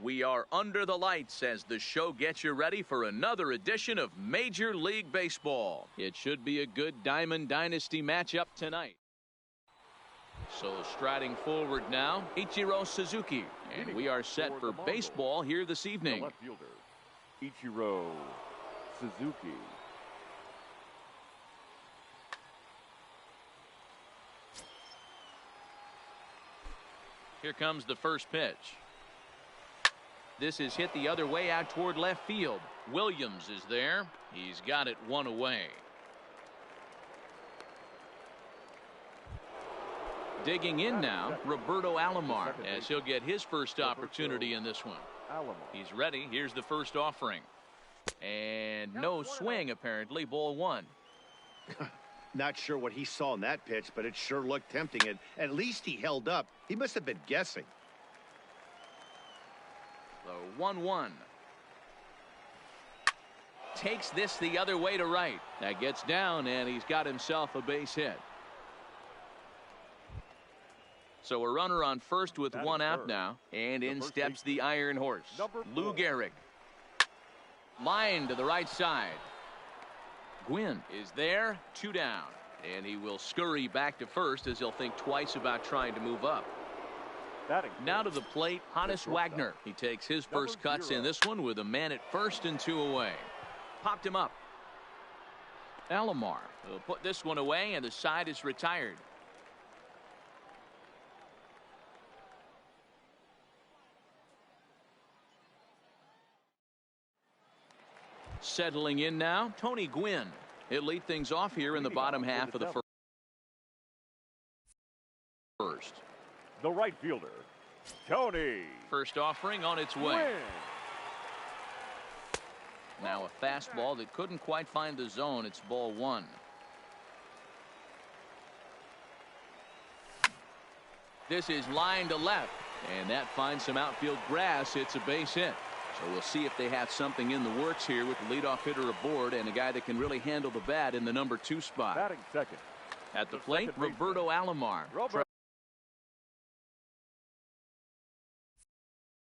We are under the lights as the show gets you ready for another edition of Major League Baseball. It should be a good Diamond Dynasty matchup tonight. So striding forward now, Ichiro Suzuki. And we are set for baseball here this evening. The left fielder, Ichiro Suzuki. Here comes the first pitch. This is hit the other way out toward left field. Williams is there. He's got it one away. Digging in now, Roberto Alomar, as he'll get his first opportunity in this one. He's ready. Here's the first offering. And no swing, apparently. Ball one. Not sure what he saw in that pitch, but it sure looked tempting. And at least he held up. He must have been guessing. The 1-1. Takes this the other way to right. That gets down, and he's got himself a base hit. So a runner on first with one out now. And in steps the Iron Horse, Lou Gehrig. Line to the right side. Gwynn is there, 2 down. And he will scurry back to first as he'll think twice about trying to move up. Now to the plate, Honus Wagner. He takes his first cuts in this one with a man at first and 2 away. Popped him up. Alomar will put this one away, and the side is retired. Settling in now, Tony Gwynn. He'll lead things off here in the bottom half of the first. The right fielder, Tony. First offering on its way. Gwynn. Now a fastball that couldn't quite find the zone. It's ball one. This is line to left, and that finds some outfield grass. It's a base hit. So we'll see if they have something in the works here with the leadoff hitter aboard and a guy that can really handle the bat in the number 2 spot. Batting second. At the plate, Roberto Alomar.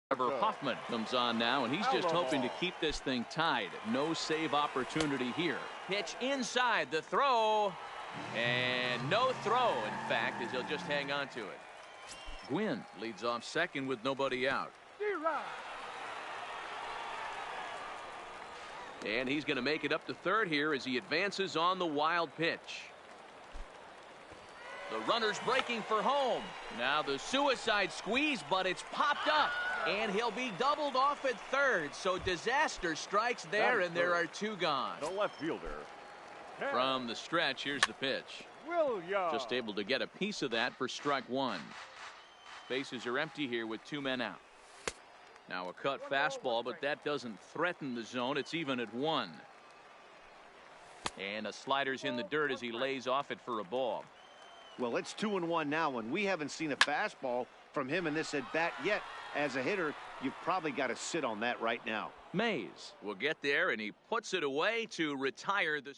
Trevor Hoffman comes on now, and he's just hoping to keep this thing tied. No save opportunity here. Pitch inside, the throw, and no throw, in fact, as he'll just hang on to it. Gwynn leads off second with nobody out. And he's going to make it up to third here as he advances on the wild pitch. The runner's breaking for home. Now the suicide squeeze, but it's popped up. And he'll be doubled off at third. So disaster strikes there, and there are 2 gone. The left fielder. From the stretch, here's the pitch. Williams. Just able to get a piece of that for strike 1. Bases are empty here with 2 men out. Now a cut fastball, but that doesn't threaten the zone. It's even at 1. And a slider's in the dirt as he lays off it for a ball. Well, it's 2-1 now, and we haven't seen a fastball from him in this at bat yet. As a hitter, you've probably got to sit on that right now. Mays will get there, and he puts it away to retire the.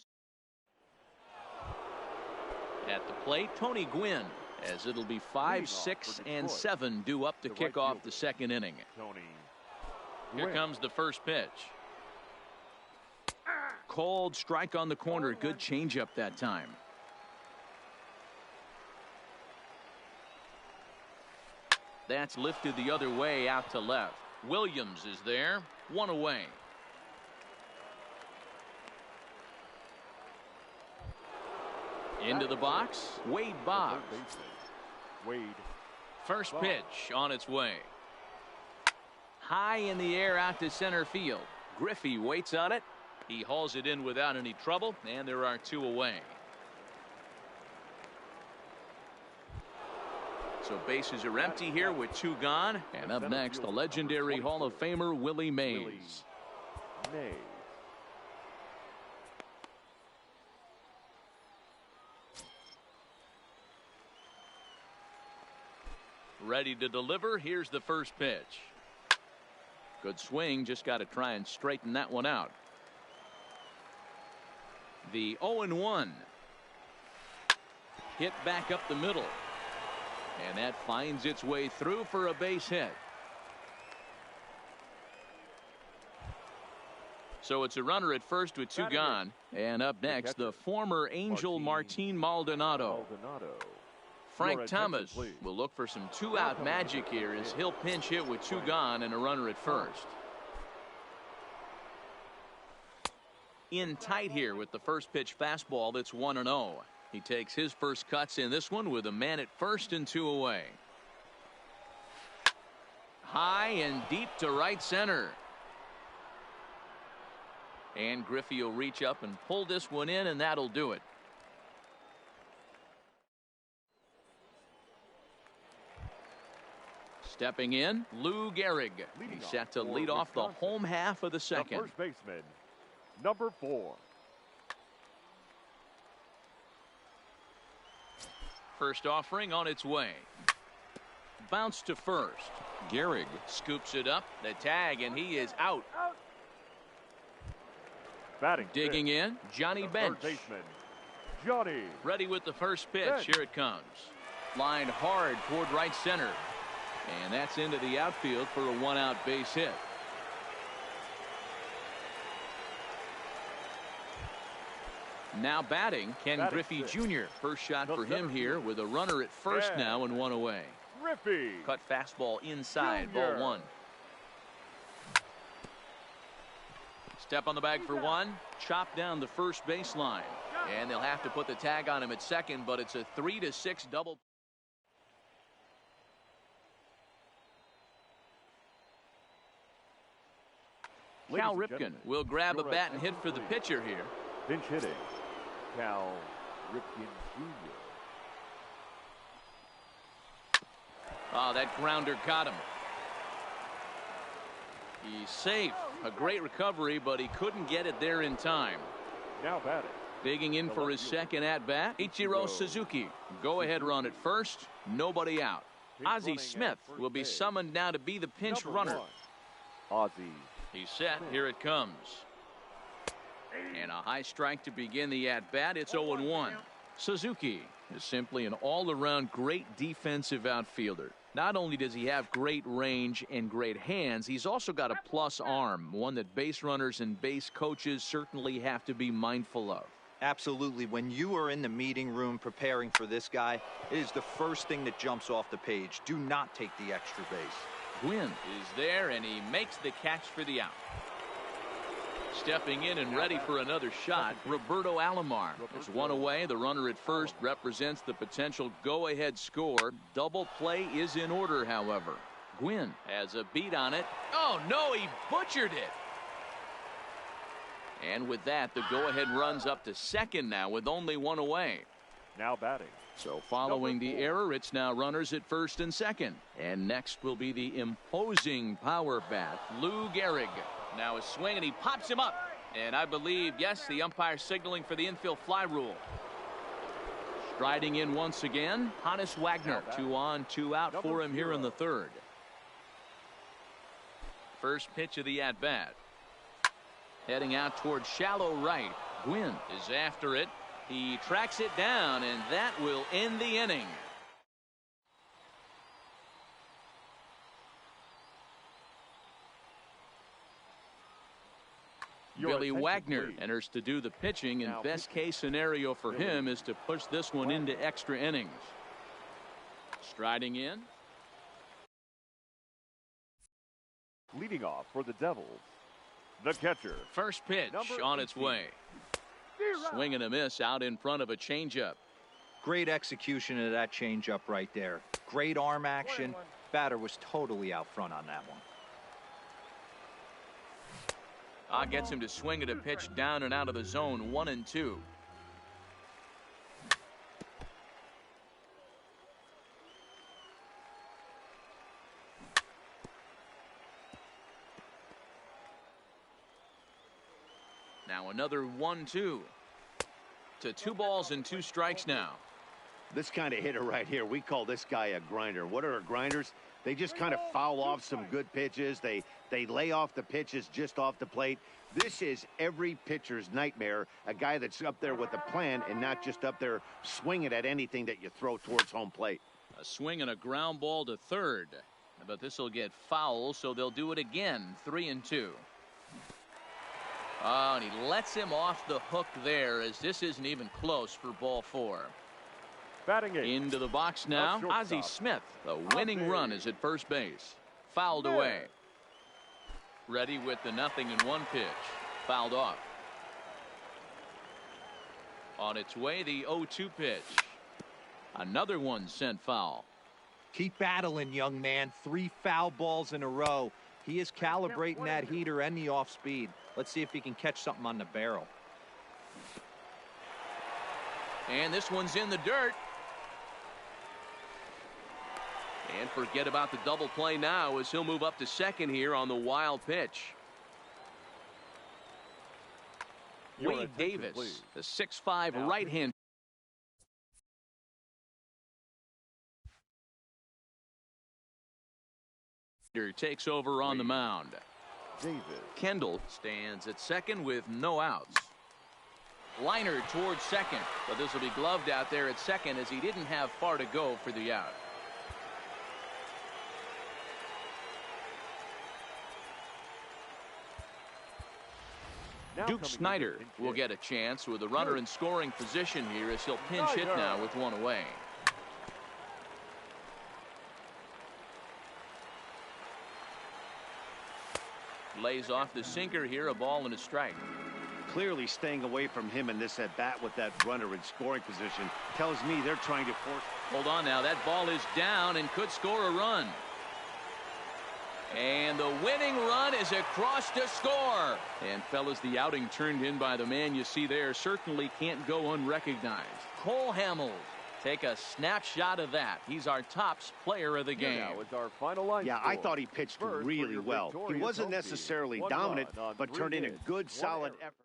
At the plate, Tony Gwynn, as it'll be 5, 6, and 7 due up to kick off the second inning. Here comes the first pitch. Cold strike on the corner. Good changeup that time. That's lifted the other way out to left. Williams is there, 1 away. Into the box, Wade Boggs. First pitch on its way. High in the air out to center field. Griffey waits on it. He hauls it in without any trouble, and there are 2 away. So bases are empty here with 2 gone. And up next, the legendary Hall of Famer Willie Mays. Ready to deliver. Here's the first pitch. Good swing. Just got to try and straighten that one out. The 0-1. Hit back up the middle. And that finds its way through for a base hit. So it's a runner at first with two gone. And up next, the former Angel Martin Maldonado. Frank Thomas will look for some two-out magic here as he'll pinch hit with two gone and a runner at first. In tight here with the first pitch fastball that's 1-0. He takes his first cuts in this one with a man at first and two away. High and deep to right center. And Griffey will reach up and pull this one in, and that'll do it. Stepping in, Lou Gehrig. He's set to lead off the home half of the second. The first baseman, number 4. First offering on its way. Bounce to first. Gehrig scoops it up. The tag, and he is out. Batting digging in, Johnny Bench. Third baseman, Johnny. Ready with the first pitch. Bench. Here it comes. Lined hard toward right center. And that's into the outfield for a one-out base hit. Now batting, Ken Griffey Jr. First shot for him here with a runner at first now and one away. Griffey. Cut fastball inside, Jr. ball one. Step on the bag for one. Chop down the first baseline. And they'll have to put the tag on him at second, but it's a 3-6 double. Cal Ripken will grab a bat and hit for the pitcher here. Pinch hitting, Cal Ripken Jr. Oh, that grounder got him. He's safe. A great recovery, but he couldn't get it there in time. Now batting. Digging in for his second at-bat, Ichiro Suzuki. Go-ahead run at first, nobody out. Ozzie Smith will be summoned now to be the pinch runner. Ozzie. He's set. Here it comes. And a high strike to begin the at-bat. It's 0-1. Suzuki is simply an all-around great defensive outfielder. Not only does he have great range and great hands, he's also got a plus arm, one that base runners and base coaches certainly have to be mindful of. Absolutely. When you are in the meeting room preparing for this guy, it is the first thing that jumps off the page. Do not take the extra base. Gwynn is there, and he makes the catch for the out. Stepping in and ready for another shot, Roberto Alomar. There's one away. The runner at first represents the potential go-ahead score. Double play is in order, however. Gwynn has a beat on it. Oh, no, he butchered it. And with that, the go-ahead runs up to second now with only one away. Now batting. So following the error, it's now runners at first and second. And next will be the imposing power bat, Lou Gehrig. Now a swing, and he pops him up. And I believe, yes, the umpire signaling for the infield fly rule. Striding in once again, Honus Wagner. 2 on, 2 out for him here in the third. First pitch of the at-bat. Heading out towards shallow right. Gwynn is after it. He tracks it down, and that will end the inning. Billy Wagner enters to do the pitching, and best case scenario for him is to push this one into extra innings. Striding in. Leading off for the Devils, the catcher. First pitch on its way. Swing and a miss out in front of a changeup. Great execution of that changeup right there. Great arm action. Batter was totally out front on that one. Gets him to swing at a pitch down and out of the zone. 1-2. Now another 1-2 to 2 balls and 2 strikes now. This kind of hitter right here, we call this guy a grinder. What are grinders? They just kind of foul off some good pitches. They lay off the pitches just off the plate. This is every pitcher's nightmare, a guy that's up there with a plan and not just up there swinging at anything that you throw towards home plate. A swing and a ground ball to third. But this will get foul, so they'll do it again. 3-2. Oh, and he lets him off the hook there, as this isn't even close for ball 4. Batting eighth. Into the box now, Ozzie Smith. The winning run is at first base. Fouled away. Ready with the 0-1 pitch. Fouled off. On its way, the 0-2 pitch. Another one sent foul. Keep battling, young man. 3 foul balls in a row. He is calibrating that heater and the off speed. Let's see if he can catch something on the barrel. And this one's in the dirt. And forget about the double play now, as he'll move up to second here on the wild pitch. Wade Davis, the 6'5" right-hand. Takes over on the mound. Kendall stands at second with no outs. Liner towards second, but this will be gloved out there at second, as he didn't have far to go for the out. Duke Snider will get a chance with a runner in scoring position here, as he'll pinch hit now with one away. Lays off the sinker here, a ball and a strike. Clearly staying away from him in this at bat with that runner in scoring position tells me they're trying to force. Hold on now, that ball is down and could score a run. And the winning run is across to score. And fellas, the outing turned in by the man you see there certainly can't go unrecognized. Cole Hamels. Take a snapshot of that. He's our tops player of the game. Now is our final line. Yeah, I thought he pitched really well. He wasn't necessarily dominant, but turned in a good, solid effort.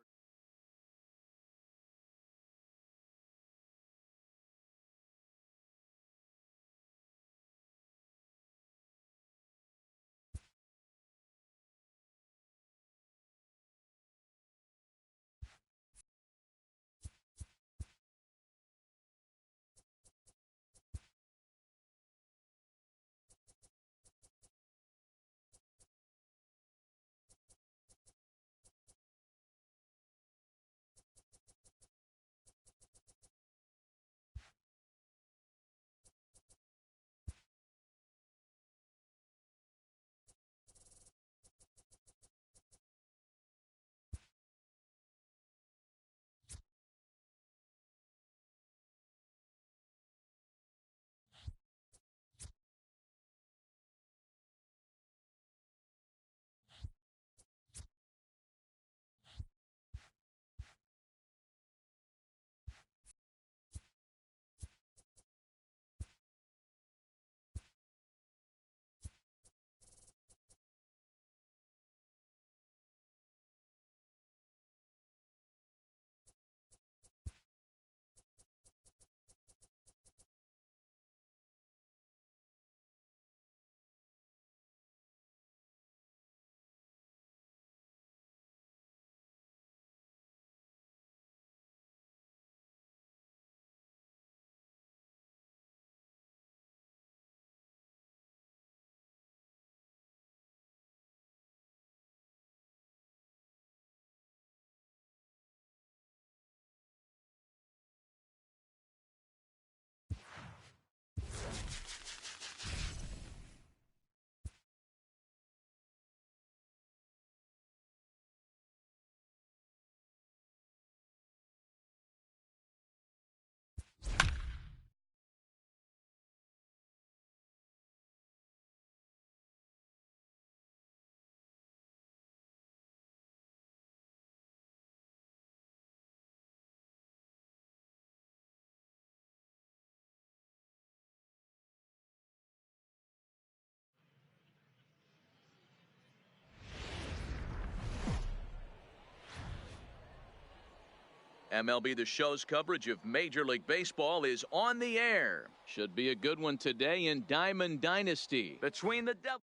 MLB The Show's coverage of Major League Baseball is on the air. Should be a good one today in Diamond Dynasty between the Devils.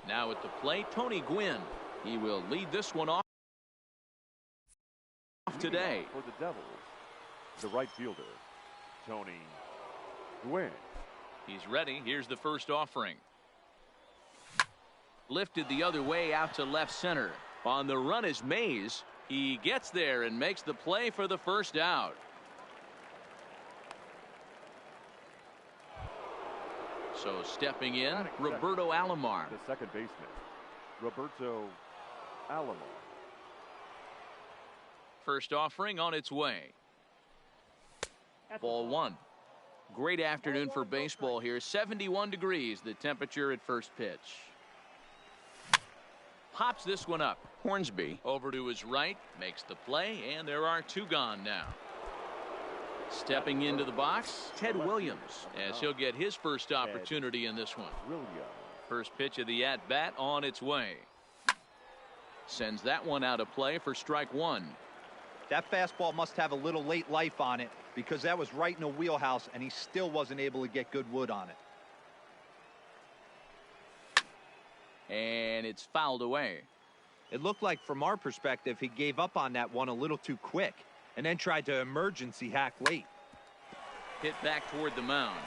Now at the plate, Tony Gwynn. He will lead this one off today. For the Devils, the right fielder, Tony Gwynn. He's ready. Here's the first offering. Lifted the other way out to left center. On the run is Mays. He gets there and makes the play for the first out. So stepping in, Roberto Alomar. The second baseman, Roberto Alomar. First offering on its way. Ball one. Great afternoon for baseball here. 71 degrees the temperature at first pitch. Pops this one up. Hornsby over to his right, makes the play, and there are two gone now. Stepping into the box, Ted Williams, as he'll get his first opportunity in this one. First pitch of the at-bat on its way. Sends that one out of play for strike one. That fastball must have a little late life on it, because that was right in the wheelhouse, and he still wasn't able to get good wood on it. And it's fouled away. It looked like, from our perspective, he gave up on that one a little too quick, and then tried to emergency hack late. Hit back toward the mound.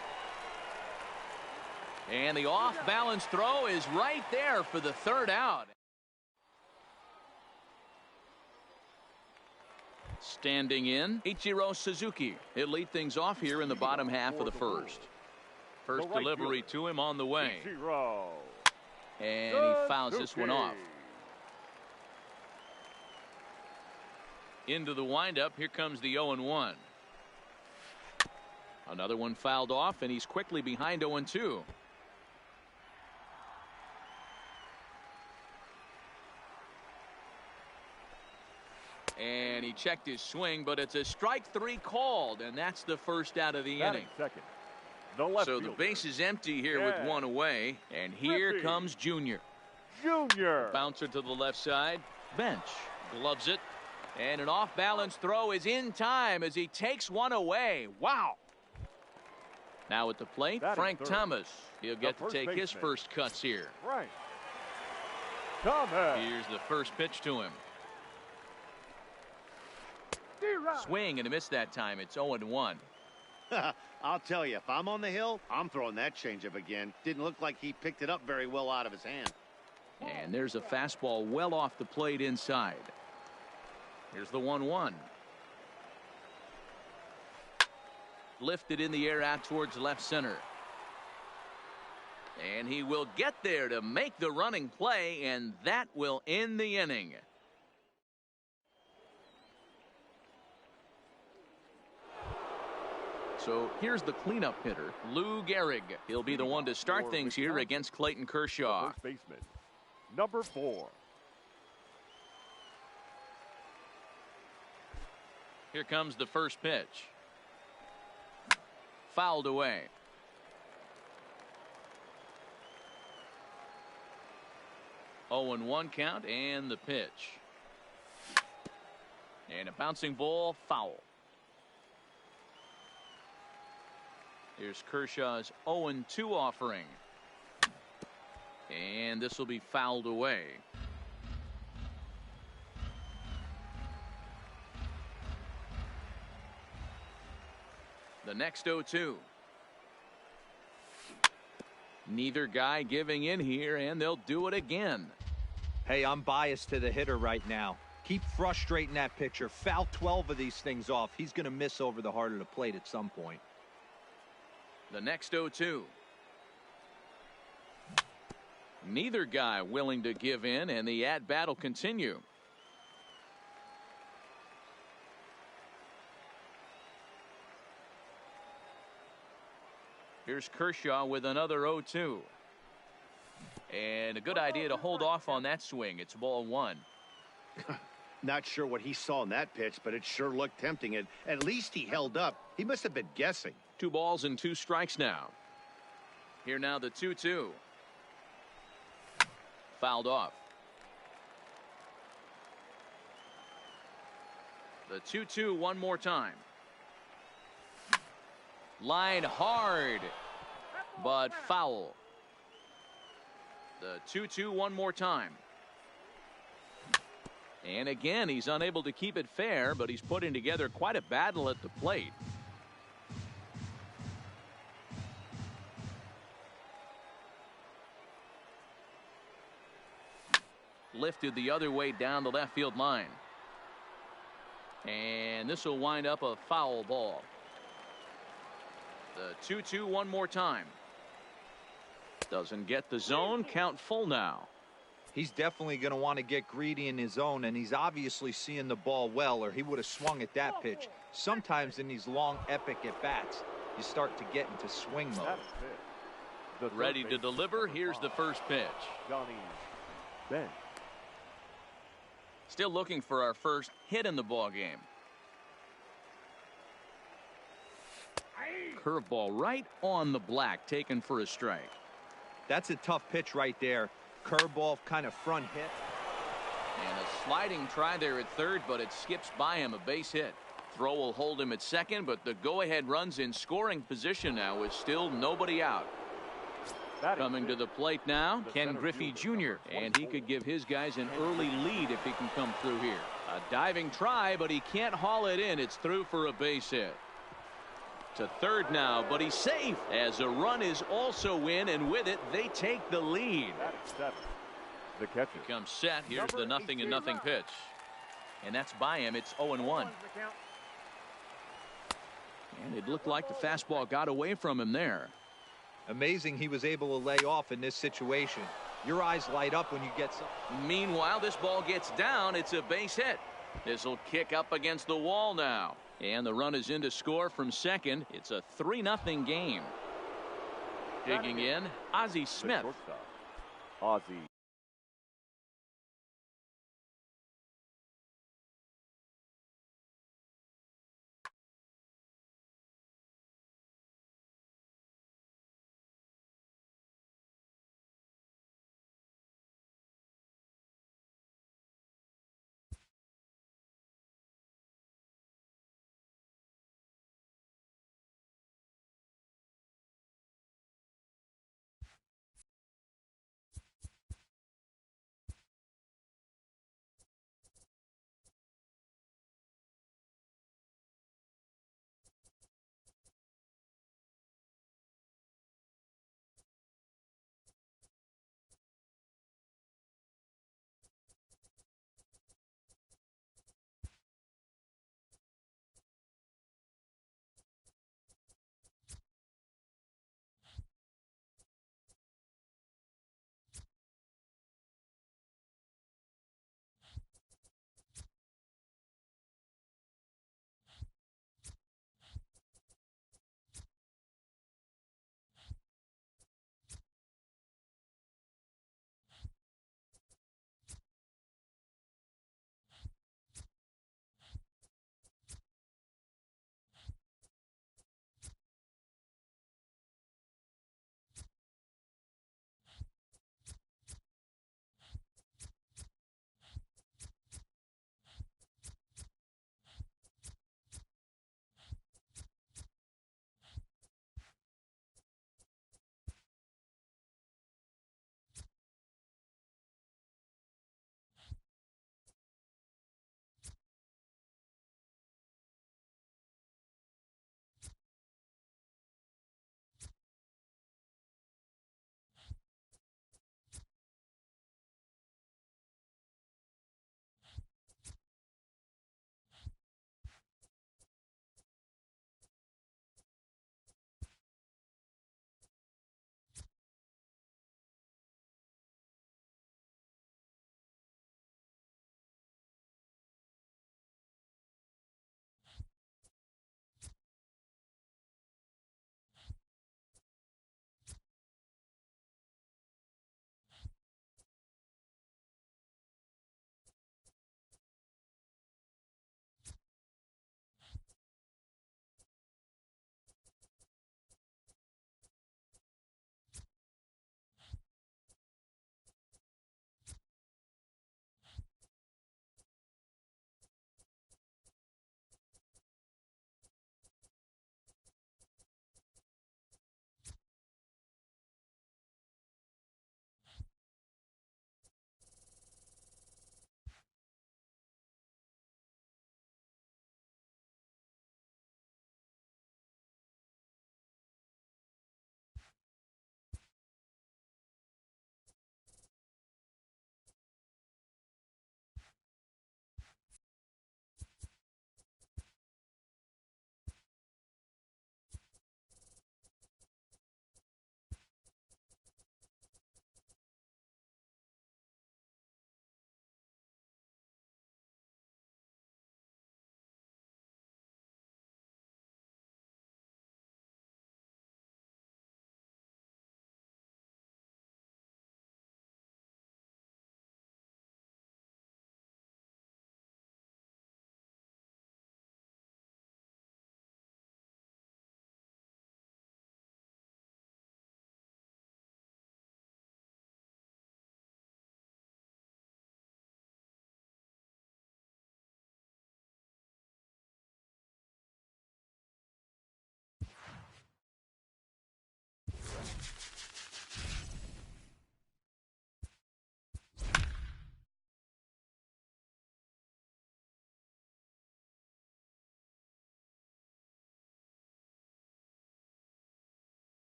And the off-balance throw is right there for the third out. Standing in, Ichiro Suzuki. He'll lead things off here in the bottom half of the first. First delivery to him on the way. And he fouls this one off. Into the windup, here comes the 0-1. Another one fouled off, and he's quickly behind 0-2. And he checked his swing, but it's a strike three called, and that's the first out of the inning. Second. So the base is empty here with one away, and here comes Junior. Bouncer to the left side. Bench gloves it, and an off-balance throw is in time as he takes one away. Wow. Now at the plate, Frank Thomas. He'll get to take his first cuts here. Here's the first pitch to him. Swing and a miss that time. It's 0-1. I'll tell you, if I'm on the hill, I'm throwing that changeup again. Didn't look like he picked it up very well out of his hand. And there's a fastball well off the plate inside. Here's the 1-1. Lifted in the air out towards left center. And he will get there to make the running play, and that will end the inning. So here's the cleanup hitter, Lou Gehrig. He'll be the one to start things here against Clayton Kershaw. First baseman, number 4. Here comes the first pitch. Fouled away. Oh, and 1 count, and the pitch. And a bouncing ball, foul. Here's Kershaw's 0-2 offering. And this will be fouled away. The next 0-2. Neither guy giving in here, and they'll do it again. Hey, I'm biased to the hitter right now. Keep frustrating that pitcher. Foul 12 of these things off. He's going to miss over the heart of the plate at some point. The next 0-2. Neither guy willing to give in, and the at-bat will continue. Here's Kershaw with another 0-2. And a good idea to hold off on that swing. It's ball 1. Not sure what he saw in that pitch, but it sure looked tempting. And at least he held up. He must have been guessing. 2 balls and 2 strikes now. Here now the 2-2. Fouled off. The 2-2 one more time. Line hard, but foul. The 2-2 one more time. And again, he's unable to keep it fair, but he's putting together quite a battle at the plate. lifted the other way down the left field line. And this will wind up a foul ball. The 2-2 one more time. Doesn't get the zone. Count full now. He's definitely going to want to get greedy in his zone, and he's obviously seeing the ball well, or he would have swung at that pitch. Sometimes in these long, epic at-bats, you start to get into swing mode. Ready to deliver. Here's the first pitch. Johnny Bench. Still looking for our first hit in the ball game. Curveball right on the black, taken for a strike. That's a tough pitch right there. Curveball, kind of front hit. And a sliding try there at third, but it skips by him, a base hit. Throw will hold him at second, but the go-ahead runs in scoring position now with still nobody out. Coming to the plate now, Ken Griffey Jr., and he could give his guys an early lead if he can come through here. A diving try, but he can't haul it in. It's through for a base hit. To third now, but he's safe as a run is also in, and with it, they take the lead. The catcher comes set. Here's the 0-0 pitch. And that's by him. It's 0-1. And it looked like the fastball got away from him there. Amazing he was able to lay off in this situation. Your eyes light up when you get some. Meanwhile, this ball gets down. It's a base hit. This will kick up against the wall now. And the run is in to score from second. It's a 3-0 game. Digging in, Ozzie Smith. Ozzie.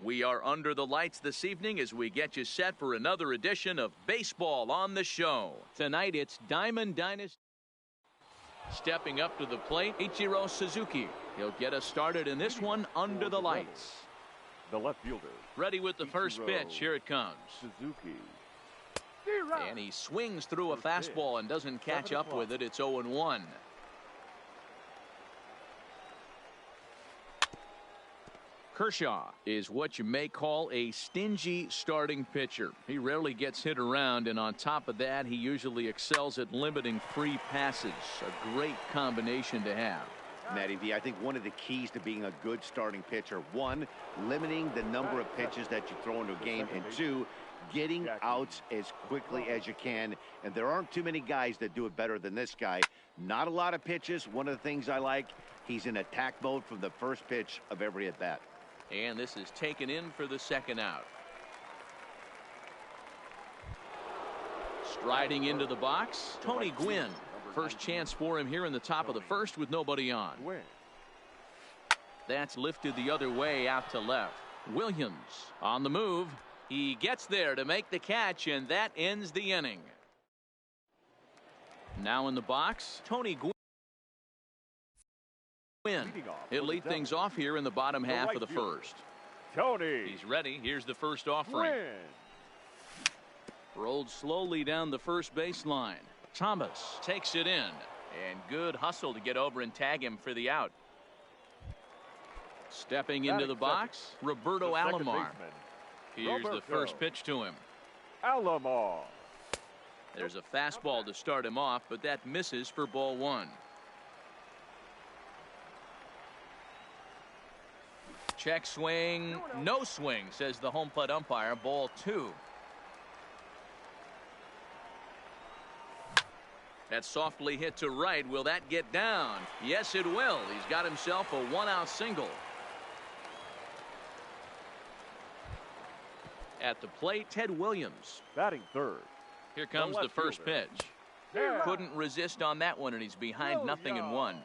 We are under the lights this evening as we get you set for another edition of Baseball on the Show. Tonight it's Diamond Dynasty. Stepping up to the plate, Ichiro Suzuki. He'll get us started in this one under the lights. The left fielder. Ready with the first pitch. Here it comes. Suzuki. And he swings through a fastball and doesn't catch up with it. It's 0-1. Kershaw is what you may call a stingy starting pitcher. He rarely gets hit around, and on top of that, he usually excels at limiting free passes. A great combination to have. Matty V, I think one of the keys to being a good starting pitcher, one, limiting the number of pitches that you throw into a game, and two, getting outs as quickly as you can. And there aren't too many guys that do it better than this guy. Not a lot of pitches. One of the things I like, he's in attack mode from the first pitch of every at bat. And this is taken in for the second out. Striding into the box, Tony Gwynn. First chance for him here in the top of the first with nobody on. That's lifted the other way out to left. Williams on the move. He gets there to make the catch, and that ends the inning. Now in the box, Tony Gwynn. He'll lead things off here in the bottom half of the first. Tony. He's ready. Here's the first offering. Rolled slowly down the first baseline. Thomas takes it in, and good hustle to get over and tag him for the out. Stepping into the box, Roberto Alomar. Here's the first pitch to him. Alomar. There's a fastball to start him off, but that misses for ball one. Check swing, no swing, says the home plate umpire. Ball two. That's softly hit to right. Will that get down? Yes, it will. He's got himself a one-out single. At the plate, Ted Williams. Batting third. Here comes the first pitch. Couldn't resist on that one, and he's behind 0-1.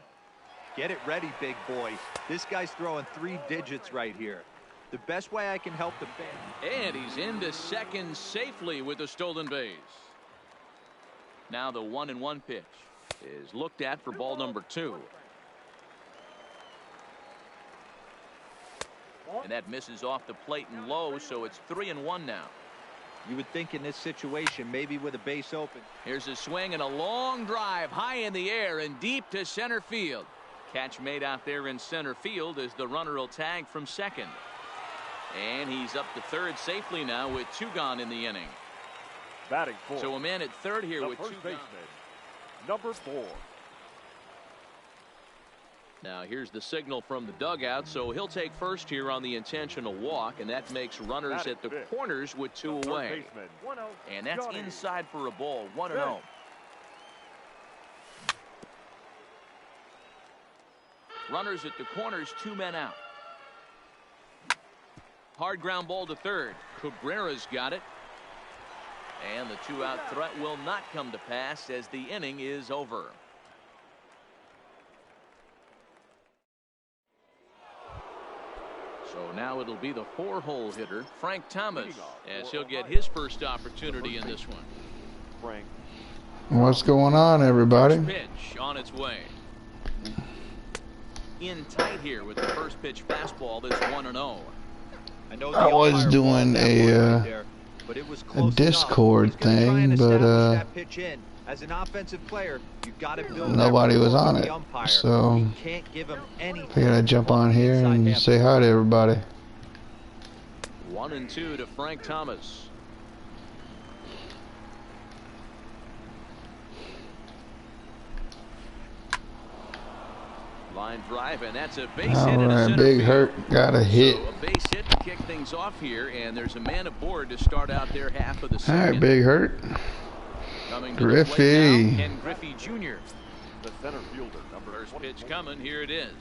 Get it ready, big boy. This guy's throwing 3 digits right here. The best way I can help the fan. And he's into second safely with the stolen base. Now the 1-1 pitch is looked at for ball number 2. And that misses off the plate and low, so it's 3-1 now. You would think in this situation, maybe with a base open. Here's a swing and a long drive high in the air and deep to center field. Catch made out there in center field as the runner will tag from second. And he's up to third safely now with 2 gone in the inning. Batting fourth. So a man at third here the with 2 baseman, number 4. Now here's the signal from the dugout, so he'll take first here on the intentional walk, and that makes runners at the corners with 2 away. And that's inside for a ball. 1-0. Runners at the corners, 2 men out. Hard ground ball to third. Cabrera's got it. And the 2-out threat will not come to pass as the inning is over. So now it'll be the 4-hole hitter, Frank Thomas, as he'll get his first opportunity in this one. Frank. What's going on, everybody? First pitch on its way. In tight here with the first pitch fastball. This 1-0. I was doing a Discord thing, but as an offensive player, you got to build nobody was on it, so I gotta jump on here and say hi to everybody. 1-2 to Frank Thomas. Line drive, and that's a base hit. All right, Big Hurt got a hit. So a base hit to kick things off here, and there's a man aboard to start out their half of the second. All right, Big Hurt. Griffey. Ken Griffey Jr. The center fielder, number First pitch coming. Here it is.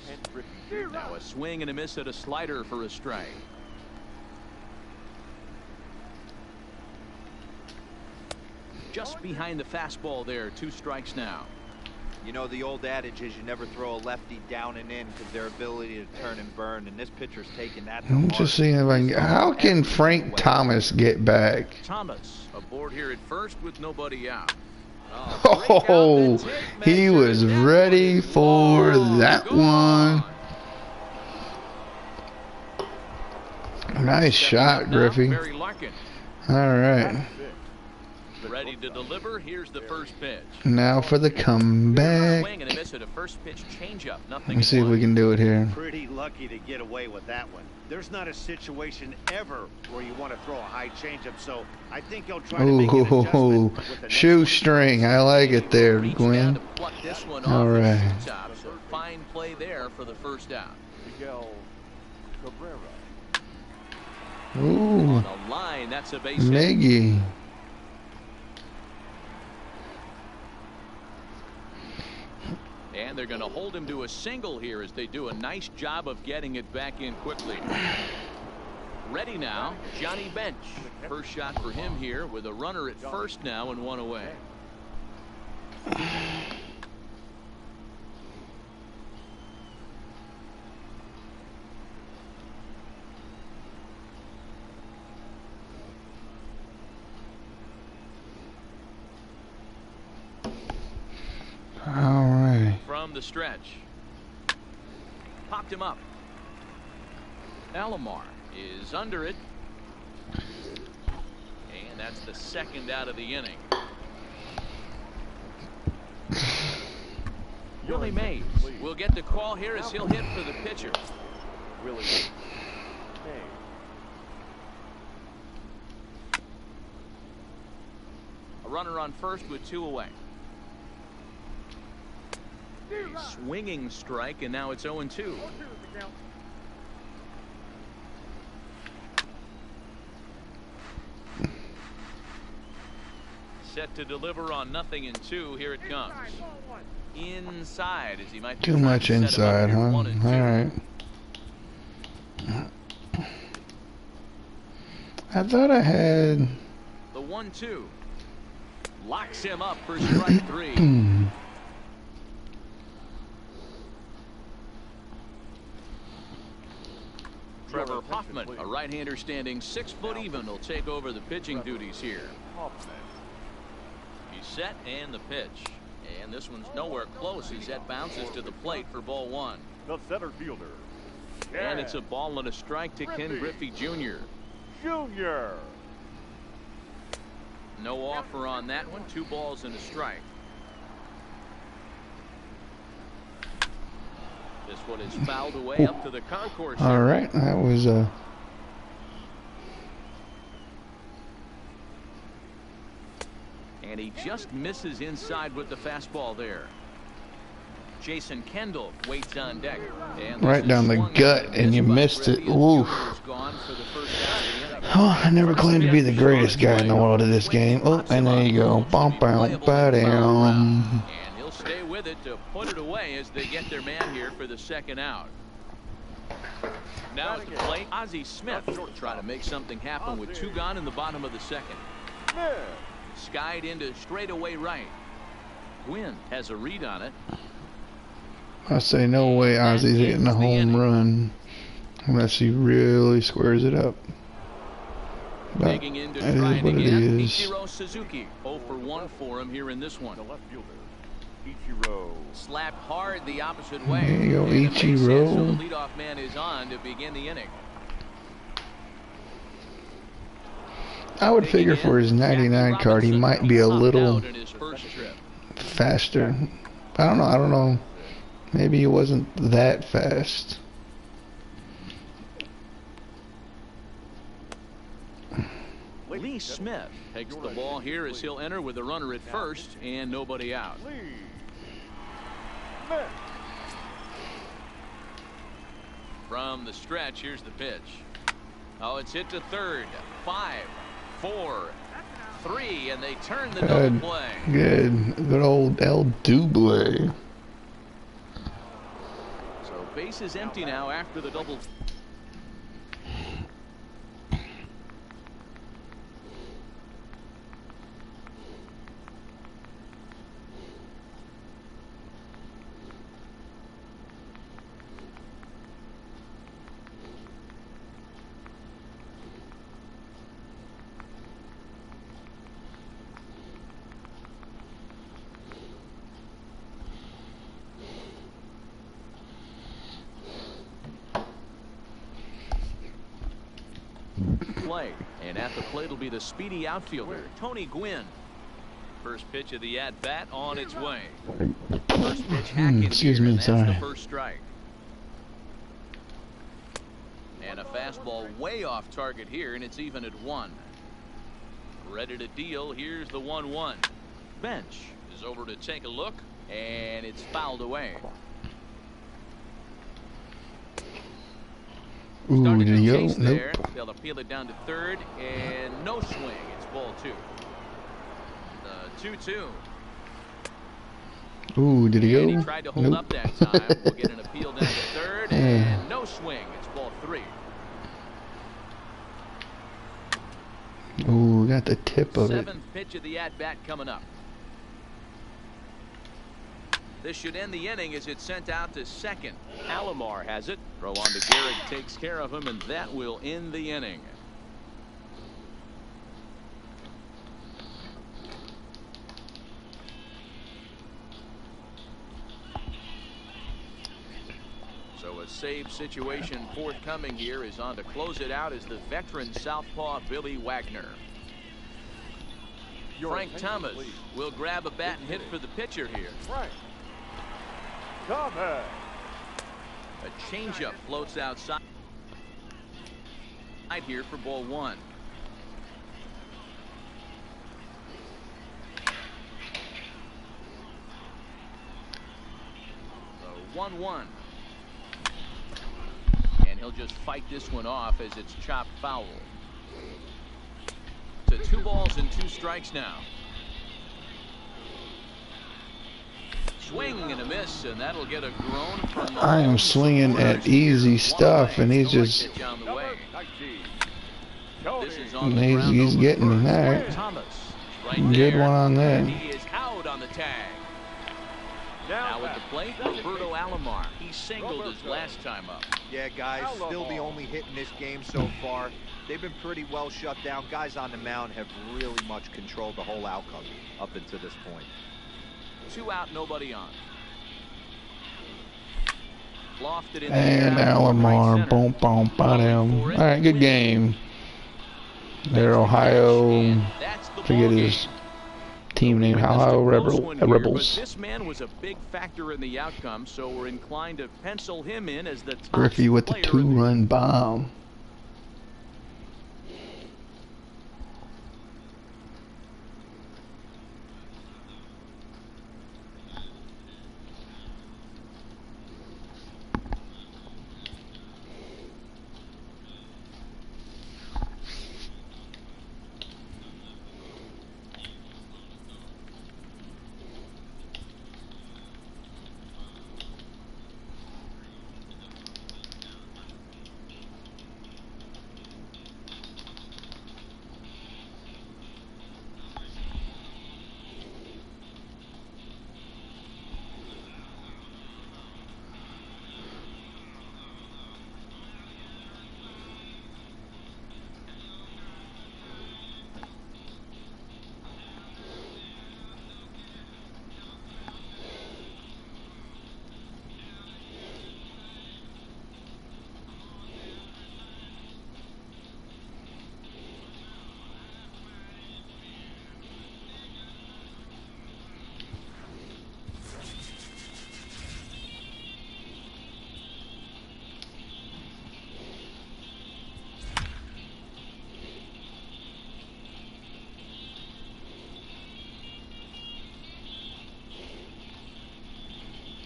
Now a swing and a miss at a slider for a strike. Just behind the fastball there. 2 strikes now. You know, the old adage is you never throw a lefty down and in because their ability to turn and burn, and this pitcher's taking that to I'm heart. just seeing if I can get, how can Frank Thomas get back? Thomas aboard here at first with nobody out. Oh, he was ready for that one. Nice shot, Griffey. All right. Ready to deliver. Here's the first pitch. Now for the comeback. Let's see if we can do it here. Pretty lucky to get away with that one. There's not a situation ever where you want to throw a high changeup, so I think he'll try to make an adjustment with the shoestring. I like it there, Gwen. All right. Fine play there for the first out. Miguel Cabrera. Ooh, On a line, that's a base hit. Miggy. And they're going to hold him to a single here as they do a nice job of getting it back in quickly. Ready now, Johnny Bench. First shot for him here with a runner at first now and one away. All right. From the stretch. Popped him up. Alomar is under it. And that's the second out of the inning. Willie Mays will get the call here as he'll hit for the pitcher. Willie Mays. A runner on first with two away. A swinging strike, and now it's 0-2. Set to deliver on 0-2. Here it comes. Inside, as he might be too much inside, huh? All right. I thought I had the 1-2 locks him up for strike three. Trevor Hoffman, a right-hander standing 6 foot even, will take over the pitching duties here. He's set and the pitch. And this one's nowhere close as that bounces to the plate for ball one. The center fielder. And it's a ball and a strike to Ken Griffey Jr. No offer on that one. 2 balls and a strike. This one is fouled away up to the concourse. All right, that was and he just misses inside with the fastball there. Jason Kendall waits on deck. And right down the gut, and you missed it. Oof. Oh, I never claimed to be the greatest guy in the world of this game. Oh, and there you go. Bump out, bam. Stay with it to put it away as they get their man here for the second out. Now at the plate, Ozzie Smith trying to make something happen with 2 gone in the bottom of the second. Skied into straightaway right. Gwynn has a read on it. I say no way Ozzie's hitting a home run unless he really squares it up. But that is what it is. Ichiro Suzuki 0 for 1 for him here in this one. The left fielder. Ichiro. Slapped hard the opposite way. There you go, Ichiro. So the leadoff man is on to begin the inning. I would figure for his 99 card, he might be a little faster. I don't know. Maybe he wasn't that fast. Lee Smith takes the ball here as he'll enter with a runner at first and nobody out. From the stretch, here's the pitch. Oh, it's hit to third. 5, 4, 3, and they turn the double play. Good old El Double. So base is empty now after the double. play. And at the plate will be the speedy outfielder, Tony Gwynn. First pitch of the at-bat on its way. First pitch hacking excuse here, me, and that's sorry. the first strike. And a fastball way off target here, and it's even at 1. Ready to deal. Here's the 1-1. Bench is over to take a look, and it's fouled away. Ooh, Starting did to he go? chase there. Nope. They'll appeal it down to third, and no swing. It's ball 2. The 2-2. Ooh, did he And go? he tried to hold Nope. up that time. We'll get an appeal down to third, and no swing. It's ball 3. Ooh, got the tip of it. 7th pitch of the at-bat coming up. This should end the inning as it's sent out to second. Alomar has it. Throw on to Garrett, takes care of him, and that will end the inning. So a save situation forthcoming here is on to close it out as the veteran southpaw Billy Wagner. Frank Thomas will grab a bat and hit for the pitcher here. Frank Thomas. A changeup floats outside here for ball 1. So 1-1. And he'll just fight this one off as it's chopped foul. To 2 balls and 2 strikes now. Swing and a miss, and that'll get a groan from I am swinging at easy stuff, and he's just This is Tony. on the ground he's over getting first. that. Thomas right Good there, one on that. and he is out on the tag. Now at the plate, Roberto Alomar. He singled his last time up. Yeah, guys, still the only hit in this game so far. They've been pretty well shut down. Guys on the mound have really much controlled the whole outcome up until this point. 2 out, nobody on. Lofted in the And air out to right Alomar, center. boom, boom, bottom. All right, good game. They're Ohio. And that's the Forget ball his game. team name. Witnessed a Ohio close one here, Rebels. But this man was a big factor in the outcome, so we're inclined to pencil him in as the top Griffey with the player in the 2-run bomb.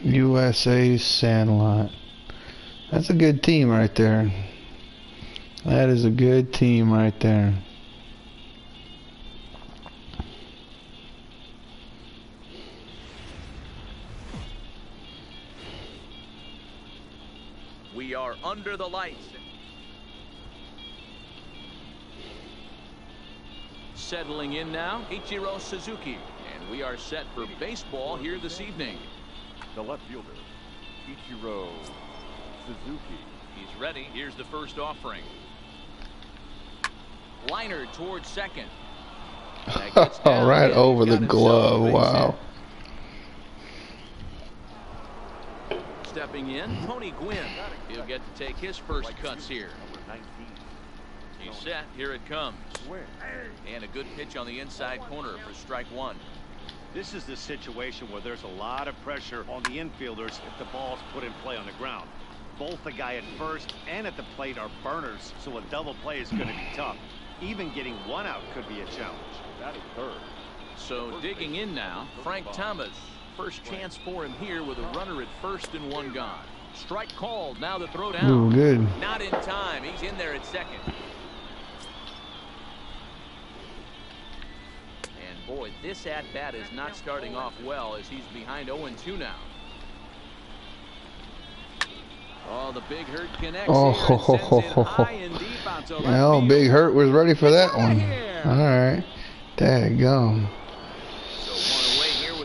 USA Sandlot. That's a good team right there. That is a good team right there. We are under the lights. Settling in now, Ichiro Suzuki. And we are set for baseball here this evening. The left fielder, Ichiro Suzuki. He's ready. Here's the first offering. Liner towards second. That gets down, Right and he's over the got himself a glove. base Wow. hit. Stepping in, Tony Gwynn. He'll get to take his first cuts here. Number 19. He's set. Here it comes. And a good pitch on the inside corner for strike one. This is the situation where there's a lot of pressure on the infielders if the ball's put in play on the ground. Both the guy at first and at the plate are burners, so a double play is going to be tough. Even getting one out could be a challenge. That is third. So digging in now, Frank Thomas. First chance for him here with a runner at first and one gone. Strike called. Now the throw down. Ooh, good. Not in time. He's in there at second. And boy, this at-bat is not starting off well as he's behind 0-2 now. Oh, the Big Hurt connects Oh, here and sends it high and deep out to left well, field. Big Hurt was ready for that one. Alright. Daggone.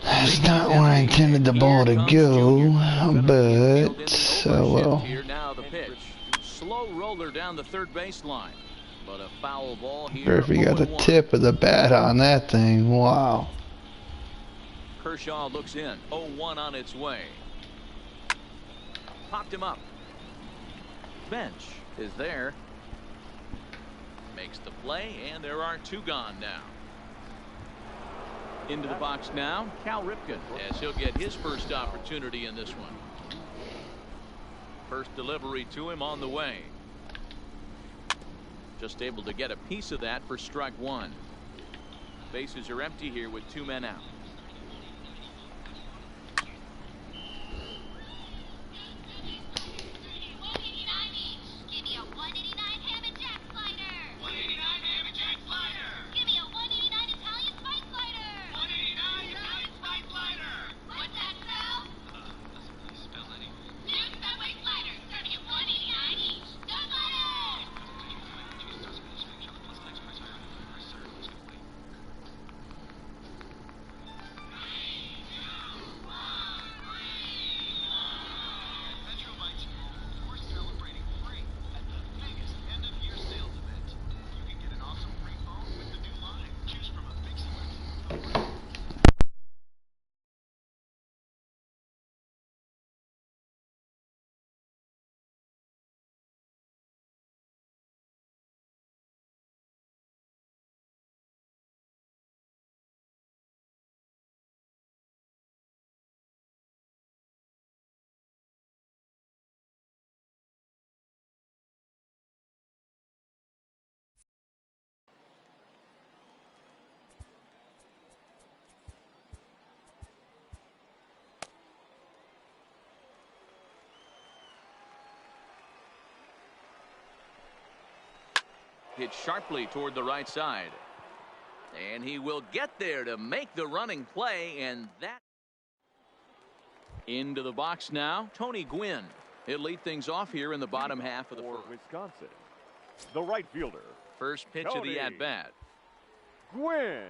That's not where I intended the ball to go, but oh well. Here now the pitch. Slow roller down the third baseline. But a foul ball here. Griffey got the tip of the bat on that thing. Wow. Kershaw looks in. 0-1 on its way. Popped him up. Bench is there. Makes the play, and there are two gone now. Into the box now, Cal Ripken, as he'll get his first opportunity in this one. First delivery to him on the way. Just able to get a piece of that for strike one. Bases are empty here with two men out. Hit sharply toward the right side. And he will get there to make the running play, and that. Into the box now, Tony Gwynn. He'll lead things off here in the bottom half of the For first. Wisconsin, the right fielder. First pitch of the at-bat. Gwynn.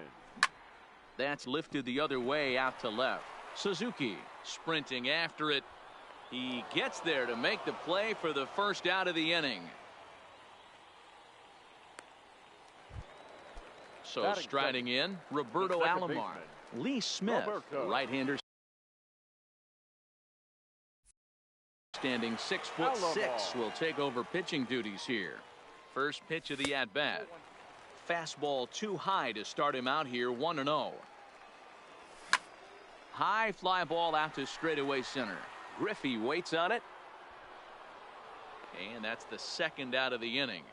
That's lifted the other way out to left. Suzuki sprinting after it. He gets there to make the play for the first out of the inning. So striding in, Roberto Alomar. Lee Smith, right-hander, standing 6'6", will take over pitching duties here. First pitch of the at-bat. Fastball too high to start him out here, 1-0. High fly ball out to straightaway center. Griffey waits on it. And that's the second out of the inning.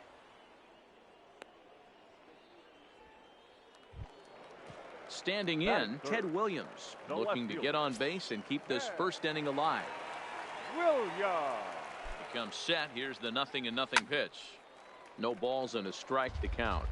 Standing in, Ted Williams, looking to get on base and keep this first inning alive. Williams. He comes set. Here's the 0-0 pitch. No balls and a strike to count.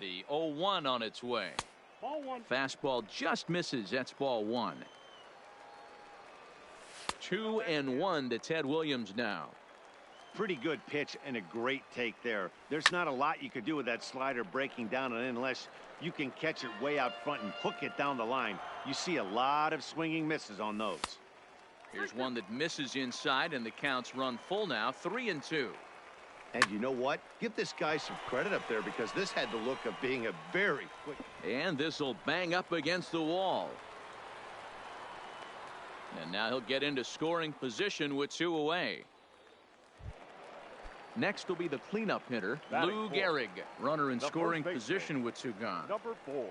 The 0-1 on its way. Ball one. Fastball just misses. That's ball one. 2-1 to Ted Williams now. Pretty good pitch and a great take there. There's not a lot you could do with that slider breaking down and in unless you can catch it way out front and hook it down the line. You see a lot of swinging misses on those. Here's one that misses inside, and the count's run full now, 3-2. And you know what? Give this guy some credit up there because this had the look of being a very quick. And this will bang up against the wall. And now he'll get into scoring position with 2 away. Next will be the cleanup hitter, Lou Gehrig. Runner in scoring position with 2 gone. Number 4.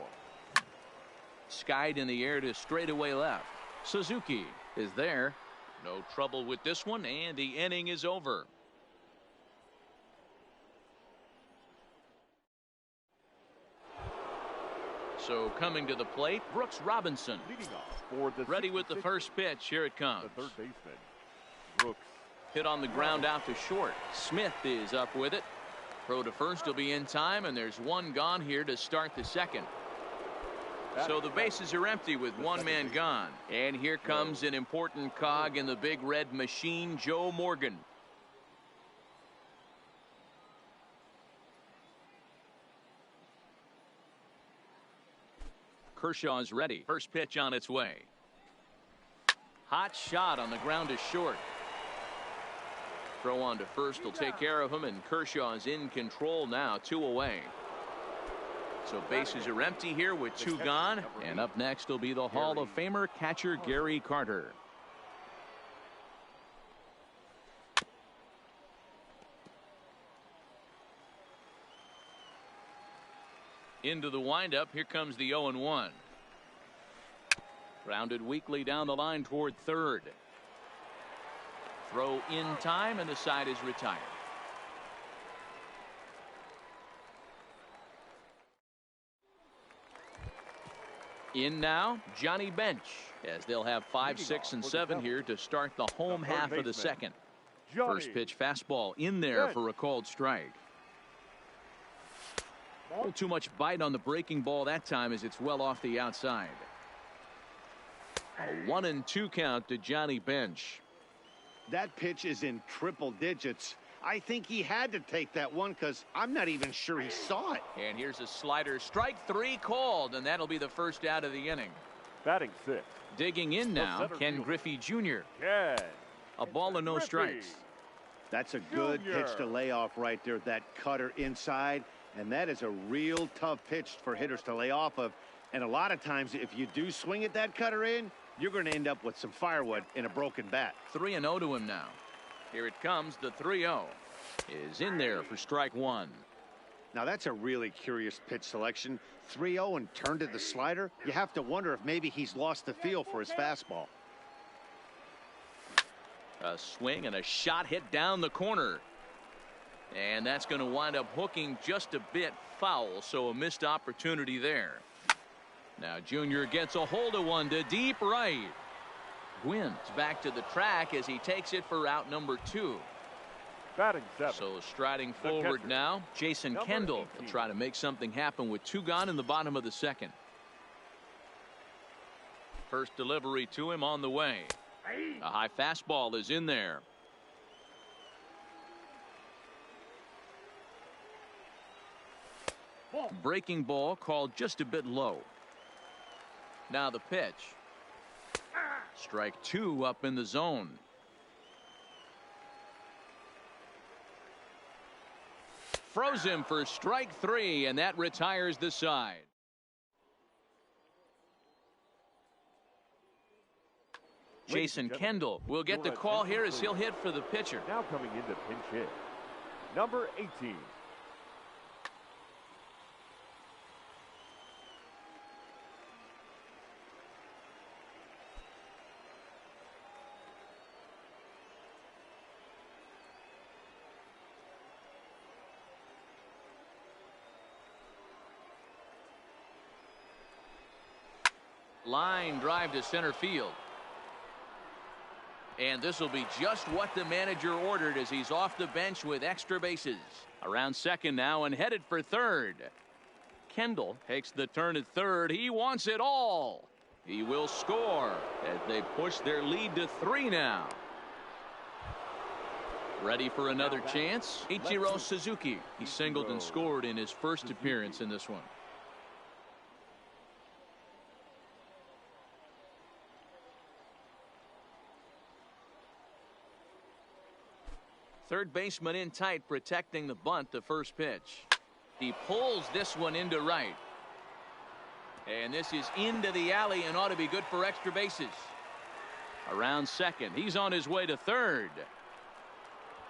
Skied in the air to straightaway left. Suzuki is there. No trouble with this one, and the inning is over. So coming to the plate, Brooks Robinson. Leading off for the ready with the first pitch. Here it comes. The third baseman, Brooks. Hit on the ground out to short. Smith is up with it. Throw to first will be in time, and there's 1 gone here to start the second. So the bases are empty with 1 man gone. And here comes an important cog in the big red machine, Joe Morgan. Kershaw's ready. First pitch on its way. Hot shot on the ground is short. Throw on to first will take care of him, and Kershaw's in control now, 2 away. So bases are empty here with 2 gone, and up next will be the Hall of Famer catcher Gary Carter. Into the windup, here comes the 0-1. Grounded weakly down the line toward third. Throw in time, and the side is retired. In now, Johnny Bench, as they'll have 5, 6, and 7 here to start the home half of the second. First pitch fastball in there for a called strike. A little too much bite on the breaking ball that time as it's well off the outside. A 1-2 count to Johnny Bench. That pitch is in triple digits. I think he had to take that one because I'm not even sure he saw it. And here's a slider. Strike 3 called, and that'll be the first out of the inning. Batting 6. Digging in now, Ken Griffey Jr. A ball and no strikes. That's a good pitch to lay off right there. That cutter inside, and that is a real tough pitch for hitters to lay off of. And a lot of times, if you do swing at that cutter in, you're going to end up with some firewood in a broken bat. 3-0 to him now. Here it comes. The 3-0 is in there for strike 1. Now that's a really curious pitch selection. 3-0 and turned to the slider. You have to wonder if maybe he's lost the feel for his fastball. A swing and a shot hit down the corner. And that's going to wind up hooking just a bit foul, so a missed opportunity there. Now Junior gets a hold of one to deep right. Gwyn's back to the track as he takes it for out number 2. Batting 7. So striding forward now, Jason Kendall will try to make something happen with 2 gone in the bottom of the second. First delivery to him on the way. A high fastball is in there. Breaking ball called just a bit low. Now the pitch. Strike 2 up in the zone. Froze him for strike 3, and that retires the side. Jason Kendall will get the call here as he'll hit for the pitcher. Now coming into pinch hit, number 18. Line drive to center field. And this will be just what the manager ordered as he's off the bench with extra bases. Around second now and headed for third. Kendall takes the turn at third. He wants it all. He will score as they push their lead to 3 now. Ready for another chance? Ichiro Suzuki. He singled and scored in his first appearance in this one. Third baseman in tight, protecting the bunt, the first pitch. He pulls this one into right. And this is into the alley and ought to be good for extra bases. Around second. He's on his way to third.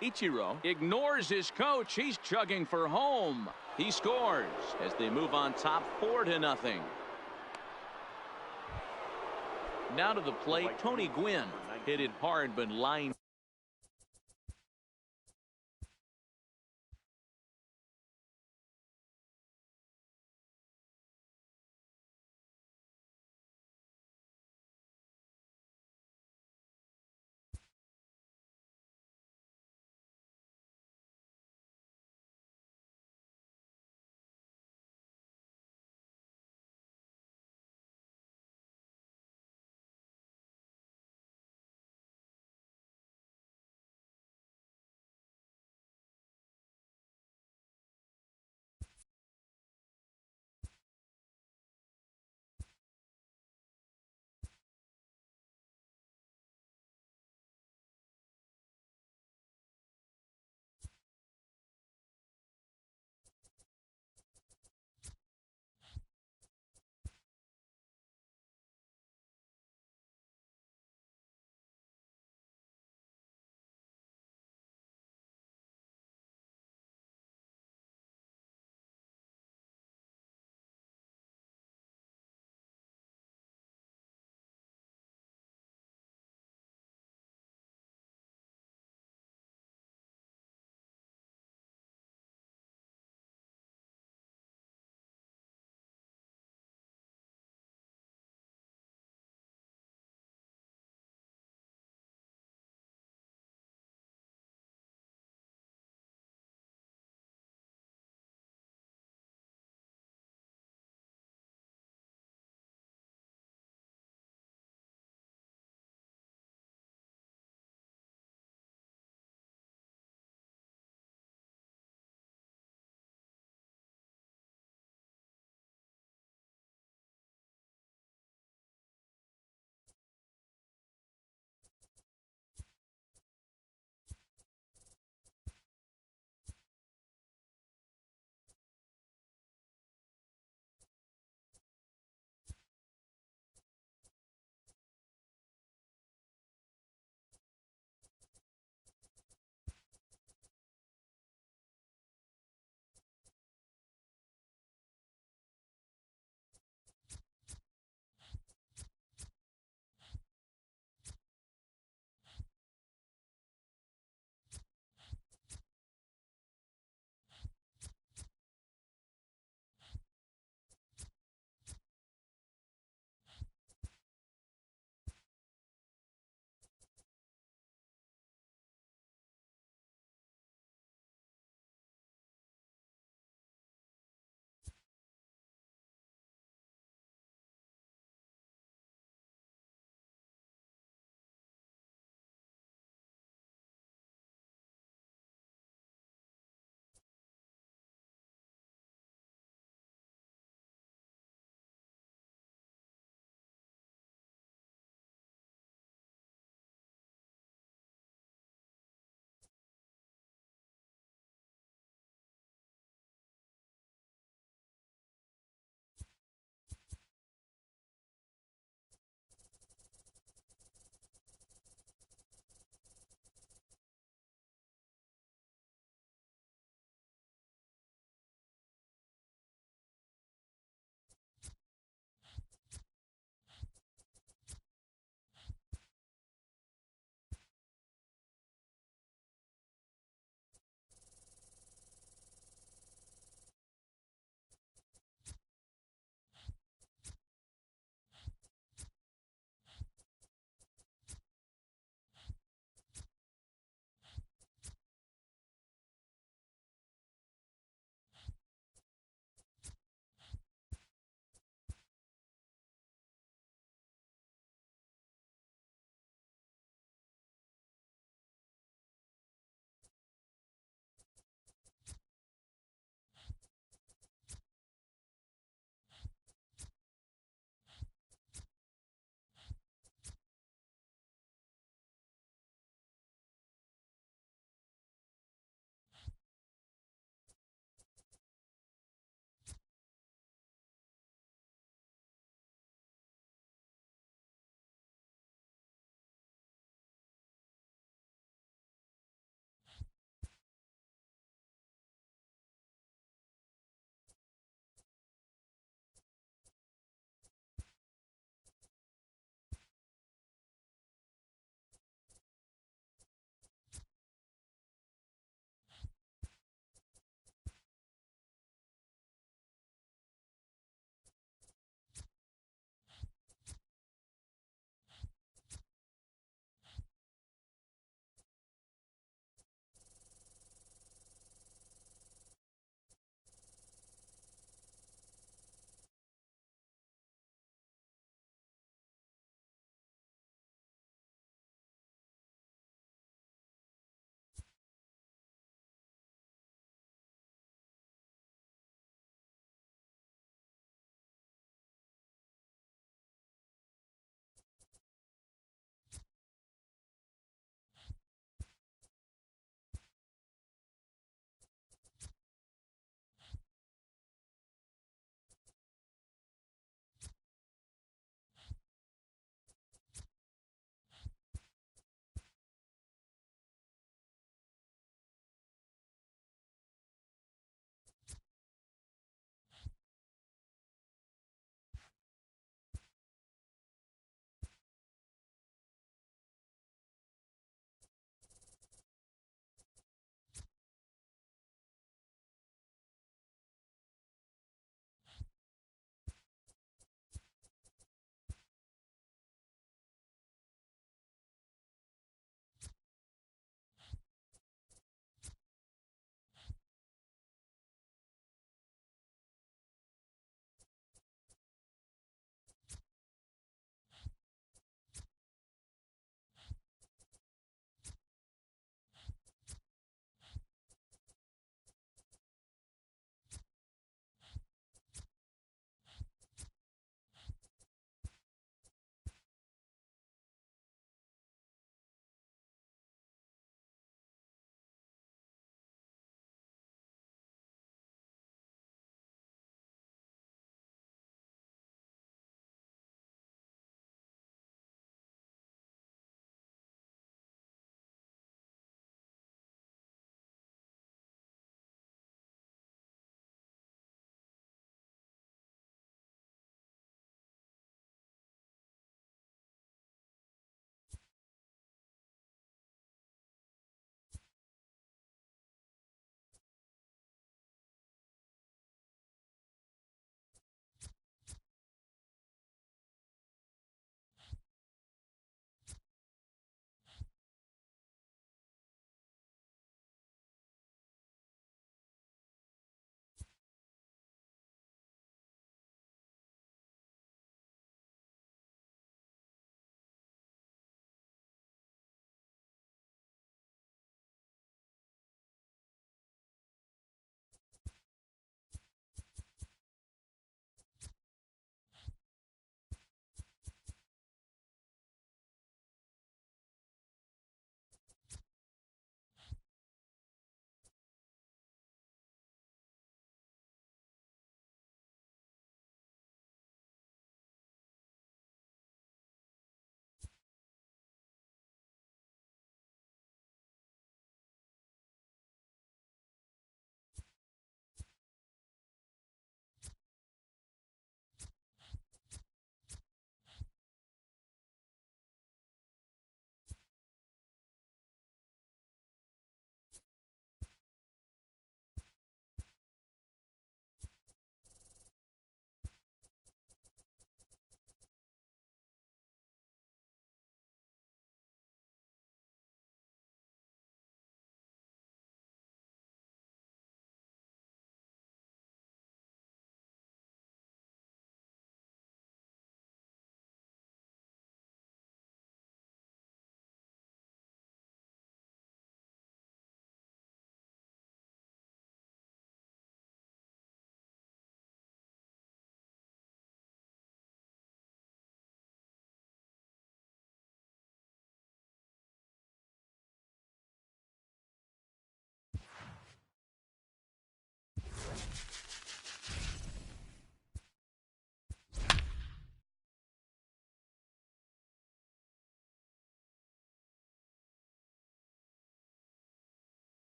Ichiro ignores his coach. He's chugging for home. He scores as they move on top 4-0. Now to the plate, Tony Gwynn. Hit it hard but lined.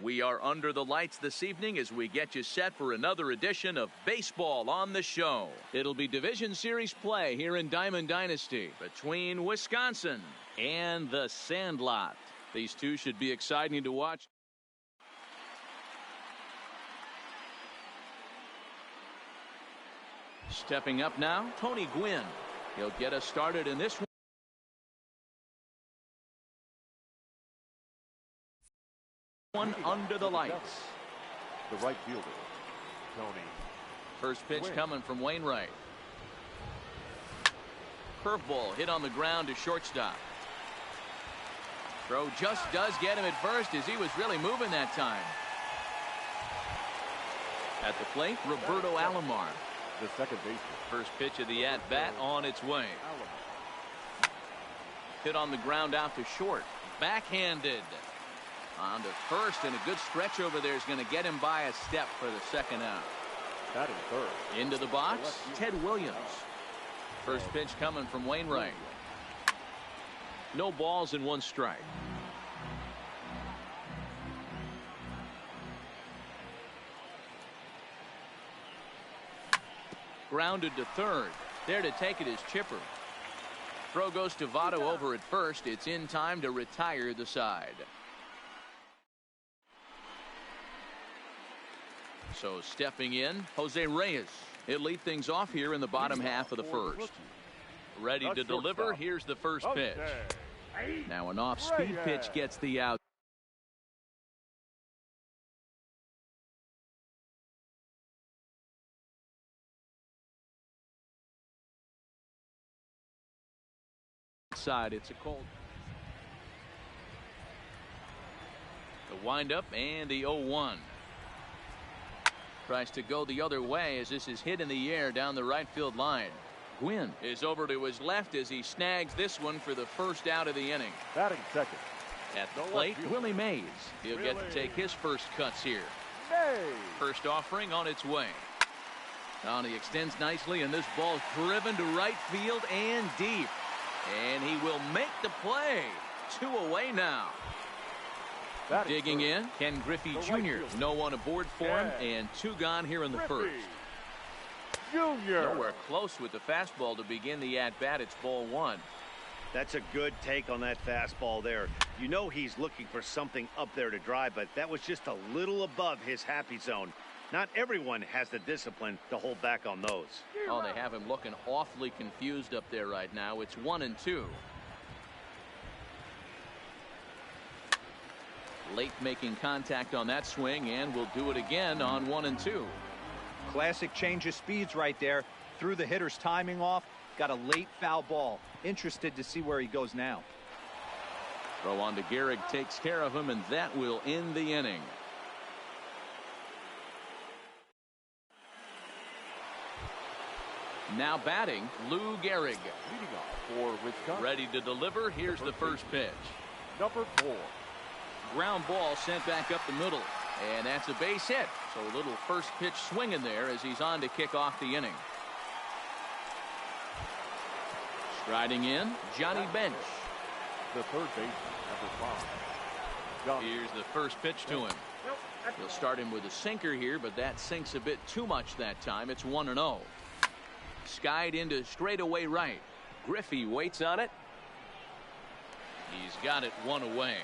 We are under the lights this evening as we get you set for another edition of Baseball on the Show. It'll be Division Series play here in Diamond Dynasty between Wisconsin and the Sandlot. These two should be exciting to watch. Stepping up now, Tony Gwynn. He'll get us started in this one under the lights. The right fielder, Tony. First pitch coming from Wainwright. Curveball hit on the ground to shortstop. Throw just does get him at first as he was really moving that time. At the plate, Roberto Alomar. The second baseman. First pitch of the at-bat on its way. Hit on the ground out to short. Backhanded. On to first, and a good stretch over there is going to get him by a step for the second out. Batting third. Into the box, Ted Williams. First pitch coming from Wainwright. No balls and one strike. Grounded to third. There to take it is Chipper. Throw goes to Votto over at first. It's in time to retire the side. So stepping in, Jose Reyes. He'll lead things off here in the bottom half of the first. Ready to deliver. Here's the first pitch. Now an off-speed pitch gets the out. Side, it's a cold. The windup and the 0-1. Tries to go the other way as this is hit in the air down the right field line. Gwynn is over to his left as he snags this one for the first out of the inning. Batting second. At the plate, Willie Mays. He'll get to take his first cuts here. First offering on its way. Now he extends nicely, and this ball's driven to right field and deep. And he will make the play. 2 away now. Digging in, Ken Griffey Jr. No one aboard for him, and 2 gone here in the first. Nowhere close with the fastball to begin the at-bat. It's ball 1. That's a good take on that fastball there. You know he's looking for something up there to drive, but that was just a little above his happy zone. Not everyone has the discipline to hold back on those. Oh, they have him looking awfully confused up there right now. It's 1-2. Late making contact on that swing, and we'll do it again on 1-2. Classic change of speeds right there. Threw the hitter's timing off. Got a late foul ball. Interested to see where he goes now. Throw on to Gehrig, takes care of him, and that will end the inning. Now batting, Lou Gehrig. Leading off for Wisconsin. Ready to deliver. Here's the first pitch. Number 4. Ground ball sent back up the middle. And that's a base hit. So a little first pitch swinging there as he's on to kick off the inning. Striding in, Johnny Bench. The third baseman, number 5. Here's the first pitch to him. He'll start him with a sinker here, but that sinks a bit too much that time. It's 1-0. Skied into straightaway right. Griffey waits on it. He's got it 1 away.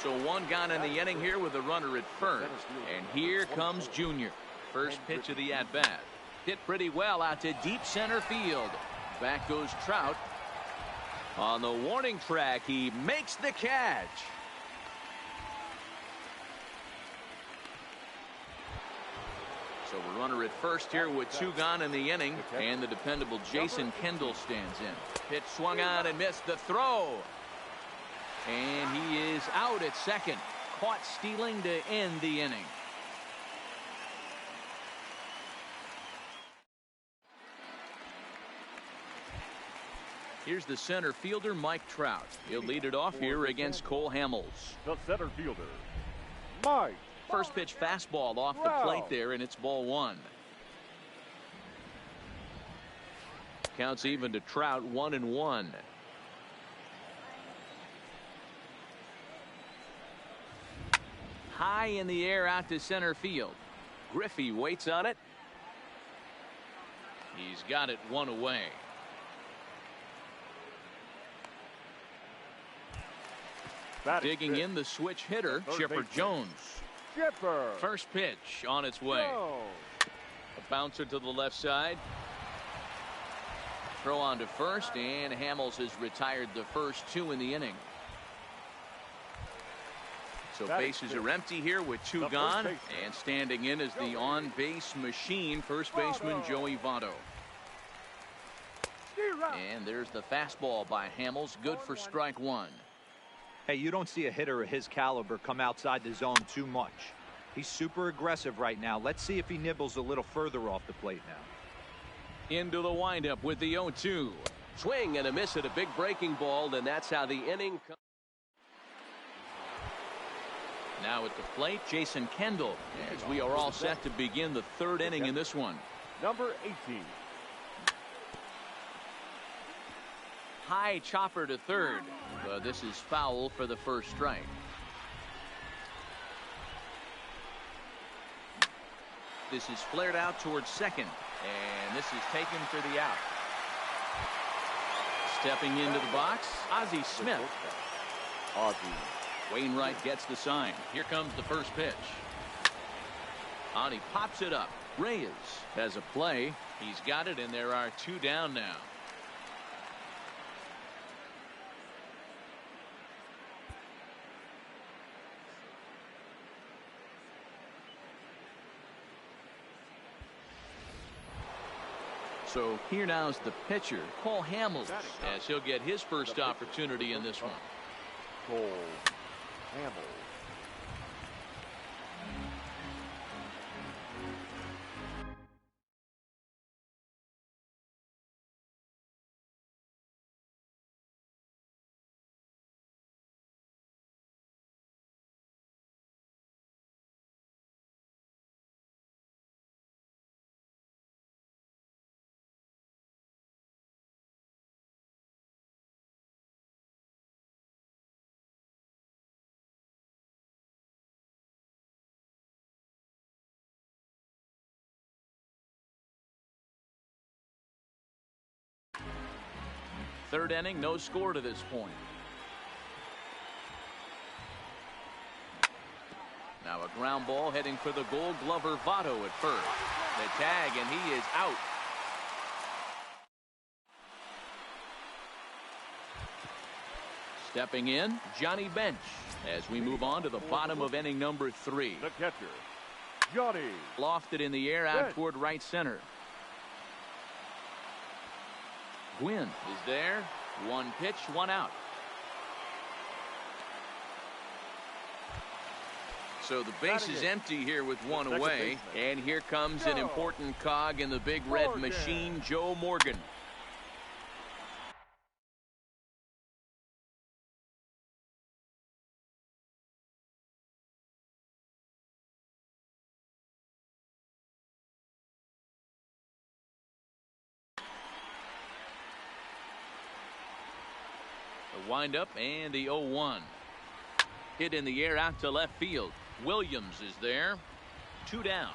So 1 gone in the inning here with a runner at first. And here comes Junior. First pitch of the at-bat. Hit pretty well out to deep center field. Back goes Trout. On the warning track, he makes the catch. So a runner at first here with 2 gone in the inning, and the dependable Jason Kendall stands in. Pitch swung on and missed the throw. And he is out at second. Caught stealing to end the inning. Here's the center fielder, Mike Trout. He'll lead it off here against Cole Hamels. The center fielder, Mike. First pitch fastball off the plate there, and it's ball 1. Counts even to Trout, 1-1. high in the air out to center field. Griffey waits on it. He's got it one away. Digging in the switch hitter, Chipper Jones. First pitch on its way. A bouncer to the left side. Throw on to first, and Hamels has retired the first two in the inning. So bases are empty here with two gone, and standing in is the on-base machine, first baseman Joey Votto. And there's the fastball by Hamels, good for strike one. Hey, you don't see a hitter of his caliber come outside the zone too much. He's super aggressive right now. Let's see if he nibbles a little further off the plate now. Into the windup with the 0-2. Swing and a miss at a big breaking ball, and that's how the inning comes. Now at the plate, Jason Kendall, as we are all set to begin the third inning in this one. Number 18. High chopper to third. This is foul for the first strike. This is flared out towards second, and this is taken for the out. Stepping into the box, Ozzie Smith. Wainwright gets the sign. Here comes the first pitch. He pops it up. Reyes has a play. He's got it, and there are two down now. So here now is the pitcher, Cole Hamels, as he'll get his first opportunity in this one. Cole Hamels. Third inning, no score to this point. Now a ground ball heading for the Gold Glover Votto at first. The tag, and he is out. Stepping in, Johnny Bench, as we move on to the bottom of inning number 3. The catcher, Johnny. Lofted in the air out toward right center. Gwynn is there. One pitch, one out. So the base is empty here with one away. And here comes an important cog in the big red machine, Joe Morgan. Windup and the 0-1. Hit in the air out to left field. Williams is there. Two down.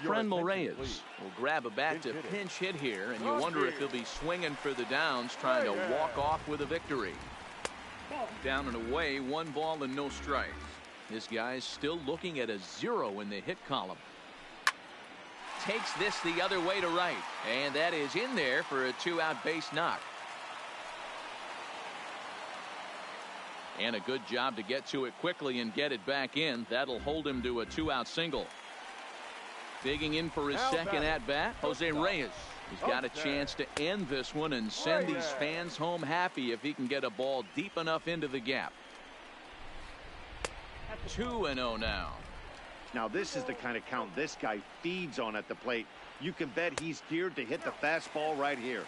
Franmil Reyes will grab a bat to pinch hit here, and you wonder if he'll be swinging for the downs, trying to walk off with a victory. Down and away, 1 ball and no strikes. This guy's still looking at a 0 in the hit column. Takes this the other way to right, and that is in there for a 2-out base knock. And a good job to get to it quickly and get it back in. That'll hold him to a 2-out single. Digging in for his second at-bat, Jose Reyes. He's got a chance to end this one and send these fans home happy if he can get a ball deep enough into the gap. 2-0 now. Now, this is the kind of count this guy feeds on at the plate. You can bet he's geared to hit the fastball right here.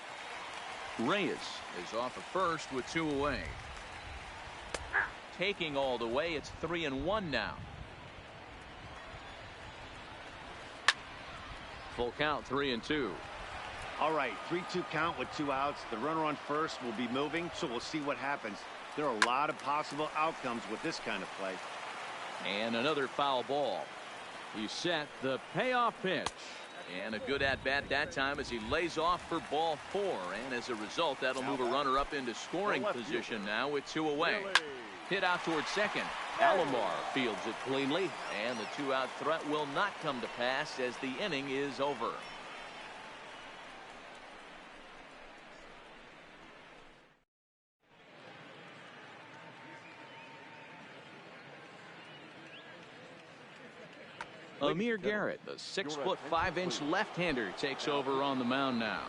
Reyes is off at first with 2 away. Taking all the way, it's 3-1 now. Full count, 3-2. All right, 3-2 count with 2 outs. The runner on first will be moving, so we'll see what happens. There are a lot of possible outcomes with this kind of play. And another foul ball. He set the payoff pitch. And a good at-bat that time as he lays off for ball 4. And as a result, that'll move a runner up into scoring position now with 2 away. Hit out towards second. Alomar fields it cleanly. And the 2-out threat will not come to pass as the inning is over. Amir Garrett, the 6'5" left-hander, takes over on the mound now.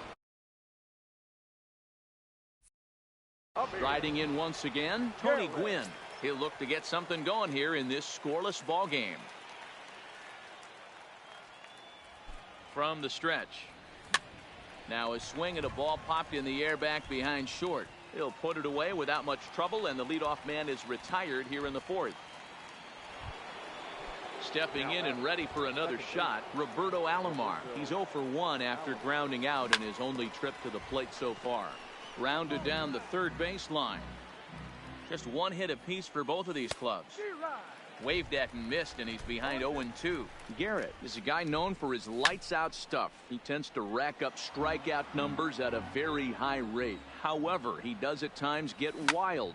Riding in once again, Tony Gwynn. He'll look to get something going here in this scoreless ball game. From the stretch. Now a swing at a ball popped in the air back behind short. He'll put it away without much trouble, and the leadoff man is retired here in the 4th. Stepping in and ready for another shot, Roberto Alomar. He's 0 for 1 after grounding out in his only trip to the plate so far. Rounded down the third baseline. Just 1 hit apiece for both of these clubs. Waved at and missed, and he's behind 0-2. Garrett is a guy known for his lights-out stuff. He tends to rack up strikeout numbers at a very high rate. However, he does at times get wild.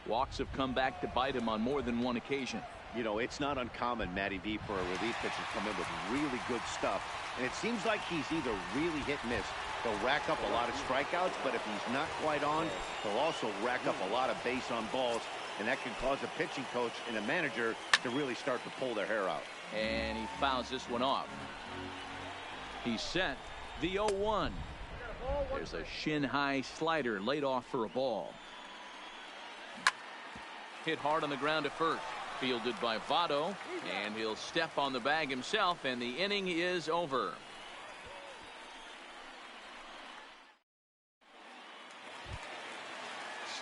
Walks have come back to bite him on more than one occasion. You know, it's not uncommon, Matty V, for a relief pitcher to come in with really good stuff. And it seems like he's either really hit and miss. He'll rack up a lot of strikeouts, but if he's not quite on, he'll also rack up a lot of base on balls. And that can cause a pitching coach and a manager to really start to pull their hair out. And he fouls this one off. He's set the 0-1. There's a shin-high slider laid off for a ball. Hit hard on the ground at first. Fielded by Votto, and he'll step on the bag himself, and the inning is over.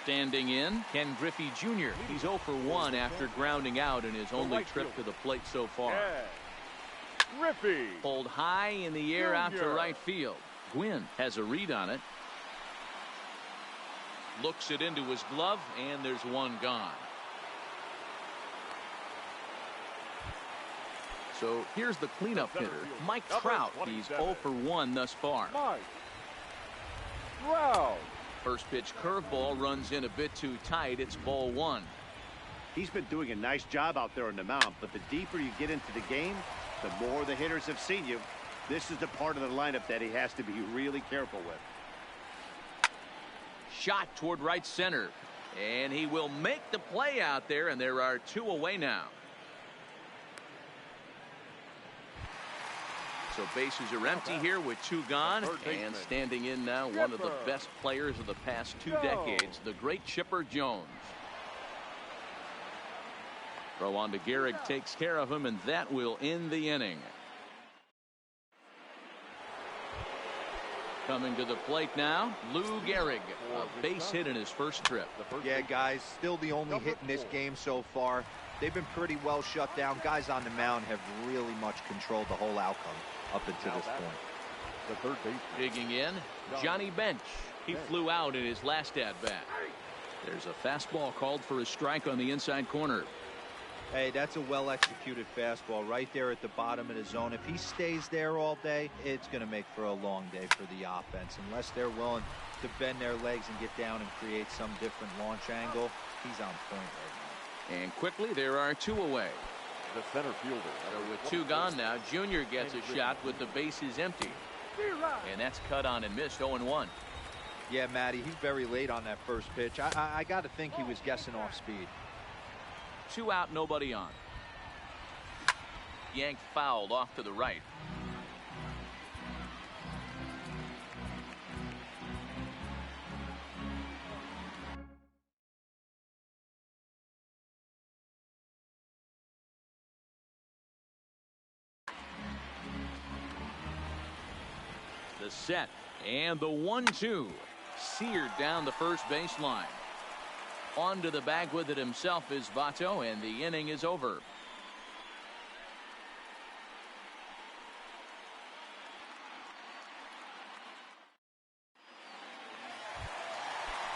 Standing in, Ken Griffey Jr. He's 0 for 1 after grounding out in his only trip to the plate so far. Griffey. Pulled high in the air out to right field. Gwynn has a read on it. Looks it into his glove, and there's one gone. So here's the cleanup hitter, Mike Trout. He's 0 for 1 thus far. Mike Trout. First pitch curveball runs in a bit too tight. It's ball 1. He's been doing a nice job out there on the mound, but the deeper you get into the game, the more the hitters have seen you. This is the part of the lineup that he has to be really careful with. Shot toward right center, and he will make the play out there, and there are 2 away now. So bases are empty here with 2 gone, and standing in now one of the best players of the past 2 decades, the great Chipper Jones. Throw on to Gehrig, takes care of him, and that will end the inning. Coming to the plate now, Lou Gehrig, a base hit in his first trip. Yeah, guys, still the only hit in this game so far. They've been pretty well shut down. Guys on the mound have really much controlled the whole outcome up until this point. The third base. Digging in, Johnny Bench. He flew out in his last at-bat. There's a fastball called for a strike on the inside corner. Hey, that's a well-executed fastball right there at the bottom of the zone. If he stays there all day, it's going to make for a long day for the offense. Unless they're willing to bend their legs and get down and create some different launch angle, he's on point right now. And quickly, there are 2 away. The center fielder. So with 2 gone now, Junior gets a shot with the bases empty. And that's cut on and missed, 0-1. Yeah, Matty, he's very late on that first pitch. I got to think he was guessing off speed. 2 out, nobody on. Yanked fouled off to the right. The set and the 1-2. Seared down the first baseline. On to the bag with it himself is Votto, and the inning is over.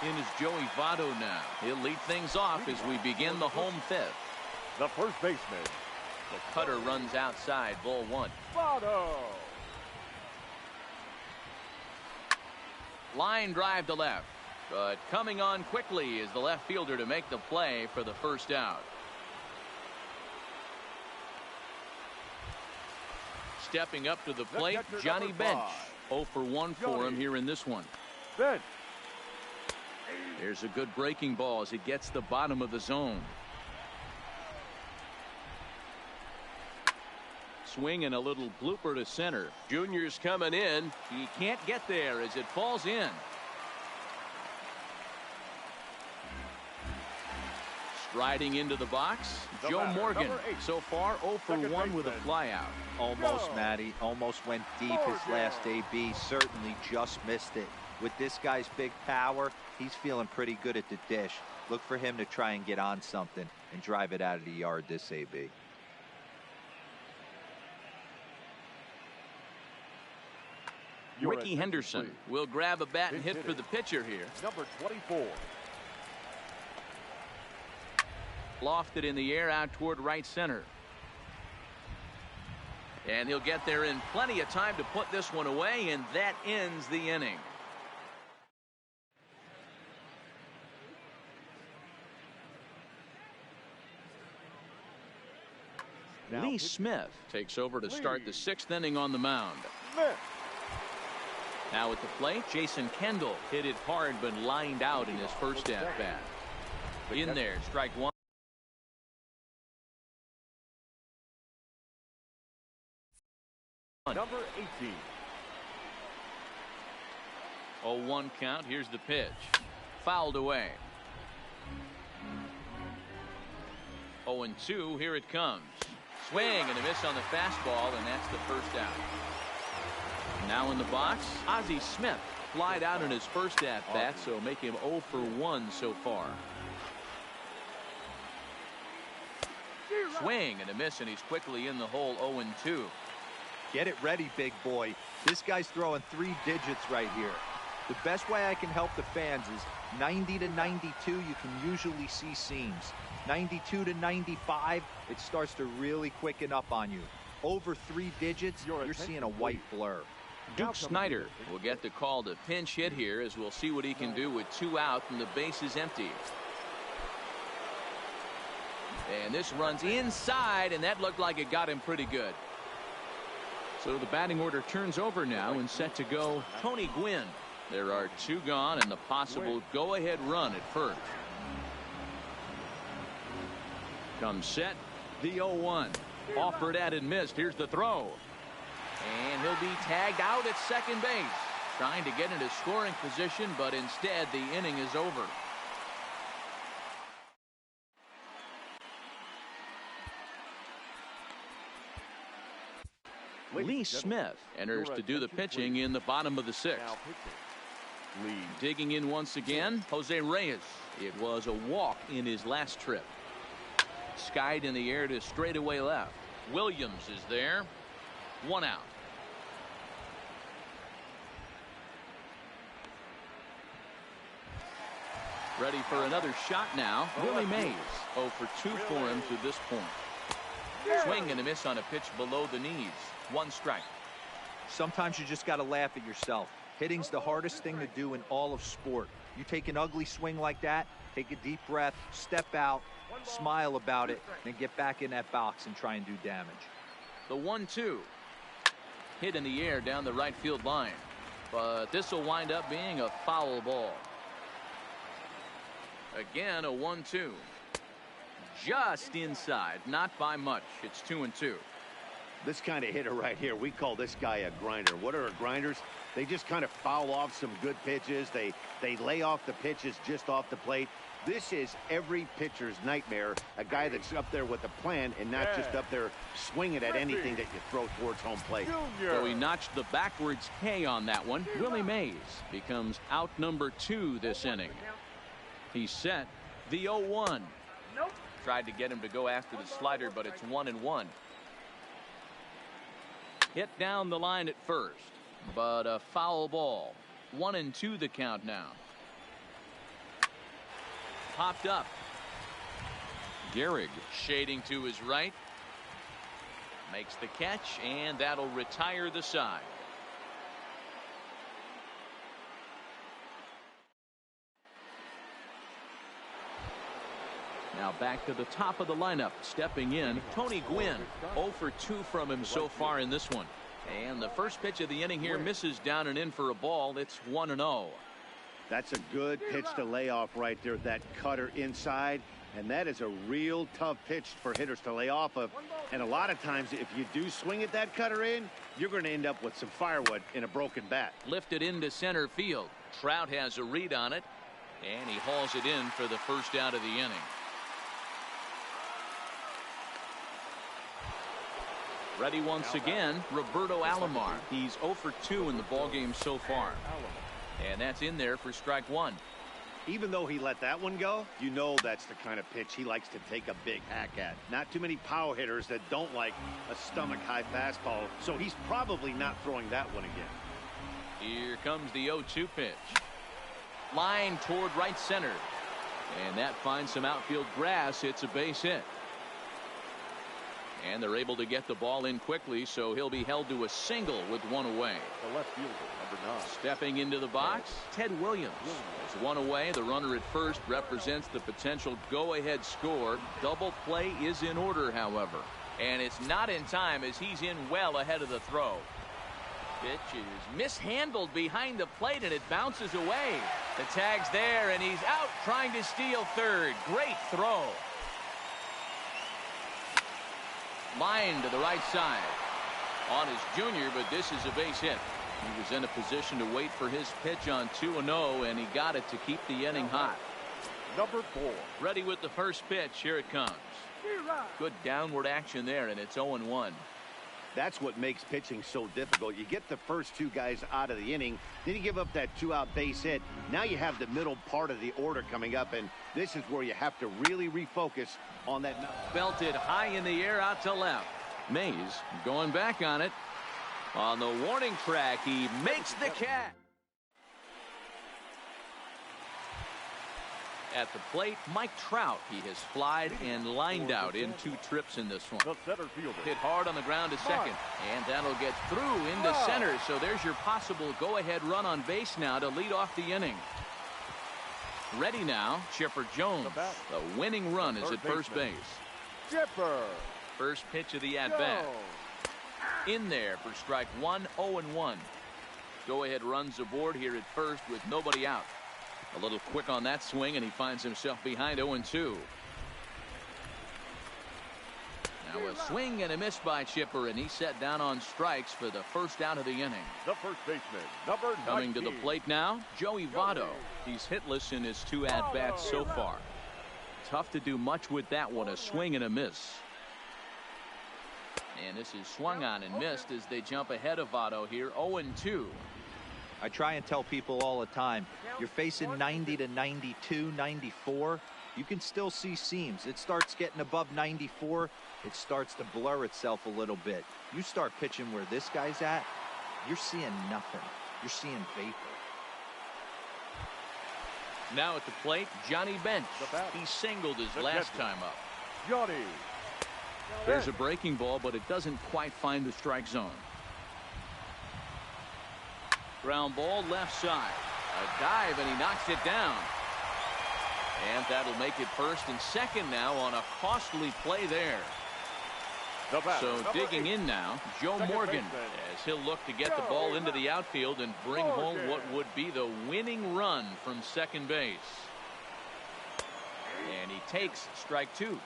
In is Joey Votto now. He'll lead things off as we begin the home fifth. The first baseman. The cutter runs outside, ball one. Votto. Line drive to left, but coming on quickly is the left fielder to make the play for the first out. Stepping up to the plate, Johnny Bench. 0 for 1 for him here in this one. Bench. There's a good breaking ball as it gets the bottom of the zone. Swing and a little blooper to center. Junior's coming in. He can't get there as it falls in. Striding into the box, Joe Morgan. So far 0 for 1 with a flyout. Almost, Matty. Almost went deep his last AB. Certainly just missed it. With this guy's big power, he's feeling pretty good at the dish. Look for him to try and get on something and drive it out of the yard this AB. Ricky Henderson will grab a bat and hit for the pitcher here. Number 24. Lofted in the air out toward right center. And he'll get there in plenty of time to put this one away, and that ends the inning. Lee Smith takes over to start the 6th inning on the mound. Now at the plate, Jason Kendall hit it hard but lined out in his first at bat. In there, strike one. Number 18. 0-1 count. Here's the pitch. Fouled away. 0-2. Here it comes. Swing and a miss on the fastball, and that's the first out. Now in the box, Ozzie Smith flied out in his first at bat, so make him 0 for 1 so far. Swing and a miss, and he's quickly in the hole. 0-2. Get it ready, big boy. This guy's throwing 3 digits right here. The best way I can help the fans is 90 to 92. You can usually see seams. 92 to 95, it starts to really quicken up on you. Over 3 digits, you're seeing a white blur. Duke Snyder will get the call to pinch hit here, as we'll see what he can do with 2 out and the base is empty. And this runs inside, and that looked like it got him pretty good. So the batting order turns over now, and set to go Tony Gwynn. There are 2 gone and the possible go-ahead run at first. Comes set, the 0-1. Offered at and missed. Here's the throw. And he'll be tagged out at second base. Trying to get into scoring position, but instead the inning is over. Lee Smith enters to do the pitching in the bottom of the 6th. Digging in once again, Jose Reyes. It was a walk in his last trip. Skied in the air to straightaway left. Williams is there. 1 out. Ready for another shot now. Willie Mays. 0 for 2 for him to this point. Swing and a miss on a pitch below the knees. 1 strike. Sometimes you just got to laugh at yourself. Hitting's the hardest thing to do in all of sport. You take an ugly swing like that, take a deep breath, step out, smile about it, and get back in that box and try and do damage. The 1-2. Hit in the air down the right field line. But this will wind up being a foul ball. Again, a 1-2. Just inside, not by much. It's 2-2. This kind of hitter right here, we call this guy a grinder. What are grinders? They just kind of foul off some good pitches. They lay off the pitches just off the plate. This is every pitcher's nightmare, a guy that's up there with a plan and not just up there swinging at anything that you throw towards home plate. So he notched the backwards K on that one. Willie Mays becomes out number 2 this inning. He set the 0-1. Tried to get him to go after the slider, but it's 1-1. Hit down the line at first, but a foul ball. 1-2 the count now. Popped up. Gehrig shading to his right. Makes the catch, and that'll retire the side. Now back to the top of the lineup. Stepping in, Tony Gwynn. 0 for 2 from him so far in this one. And the first pitch of the inning here misses down and in for a ball. It's 1-0. That's a good pitch to lay off right there, that cutter inside. And that is a real tough pitch for hitters to lay off of. And a lot of times, if you do swing at that cutter in, you're going to end up with some firewood in a broken bat. Lifted into center field. Trout has a read on it, and he hauls it in for the first out of the inning. Ready once again, Roberto Alomar. He's 0 for 2 in the ballgame so far. And that's in there for strike 1. Even though he let that one go, you know that's the kind of pitch he likes to take a big hack at. Not too many power hitters that don't like a stomach-high fastball, so he's probably not throwing that one again. Here comes the 0-2 pitch. Line toward right center. And that finds some outfield grass. It's a base hit. And they're able to get the ball in quickly, so he'll be held to a single with one away. The left fielder, number 9. Stepping into the box, Ted Williams. There's one away. The runner at first represents the potential go-ahead score. Double play is in order, however. And it's not in time as he's in well ahead of the throw. Pitch is mishandled behind the plate, and it bounces away. The tag's there, and he's out trying to steal third. Great throw. Line to the right side on his junior, but this is a base hit. He was in a position to wait for his pitch on 2-0, and he got it to keep the inning hot. Number 4. Ready with the first pitch. Here it comes. Good downward action there, and it's 0-1. That's what makes pitching so difficult. You get the first 2 guys out of the inning, then you give up that 2-out base hit. Now you have the middle part of the order coming up, and this is where you have to really refocus on that. Belted high in the air out to left. Mays going back on it. On the warning track, he makes the catch. At the plate, Mike Trout. He has flied and lined out in 2 trips in this one. The center fielder. Hit hard on the ground to second, and that'll get through into center. So there's your possible go-ahead run on base now to lead off the inning. Ready now, Chipper Jones. The winning run is at first base. Chipper. First pitch of the at-bat. In there for strike 1, 0-1. Go-ahead runs aboard here at first with nobody out. A little quick on that swing, and he finds himself behind 0-2. Now a swing and a miss by Chipper, and he's set down on strikes for the first out of the inning. The first baseman, number 19. Coming to the plate now, Joey Votto. He's hitless in his 2 at-bats so far. Tough to do much with that one, a swing and a miss. And this is swung on and missed as they jump ahead of Votto here, 0-2. I try and tell people all the time, you're facing 90 to 92, 94. You can still see seams. It starts getting above 94. It starts to blur itself a little bit. You start pitching where this guy's at, you're seeing nothing. You're seeing vapor. Now at the plate, Johnny Bench. He singled his last time up. Johnny. There's a breaking ball, but it doesn't quite find the strike zone. Ground ball left side. A dive, and he knocks it down. And that'll make it first and second now on a costly play there. So digging in now, Joe Morgan, as he'll look to get the ball into the outfield and bring home what would be the winning run from second base. And he takes strike 2.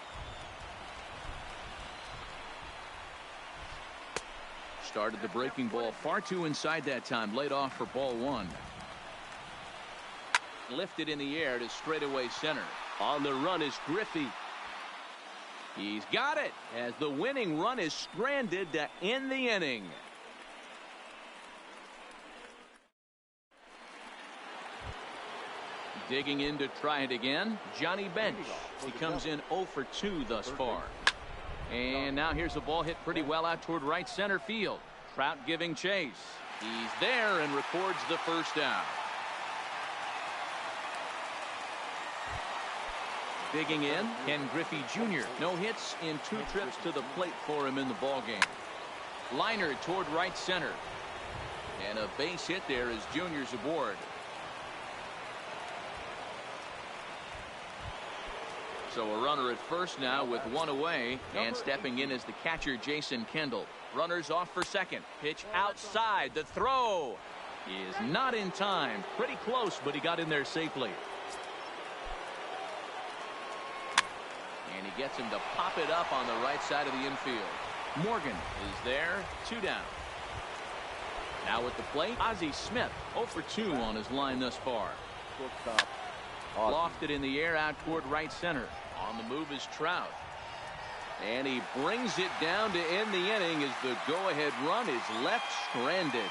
Started the breaking ball far too inside that time. Laid off for ball one. Lifted in the air to straightaway center. On the run is Griffey. He's got it as the winning run is stranded to end the inning. Digging in to try it again, Johnny Bench. He comes in 0 for 2 thus far. And now here's a ball hit pretty well out toward right center field. Trout giving chase. He's there and records the first out. Digging in, Ken Griffey Jr. No hits in 2 trips to the plate for him in the ballgame. Liner toward right center. And a base hit there as Junior's aboard. So a runner at first now with 1 away, and stepping in is the catcher Jason Kendall. Runners off for second. Pitch outside. The throw is not in time. Pretty close, but he got in there safely. And he gets him to pop it up on the right side of the infield. Morgan is there. 2 down. Now at the plate, Ozzie Smith 0 for 2 on his line thus far. Lofted in the air out toward right center. On the move is Trout. And he brings it down to end the inning as the go-ahead run is left stranded.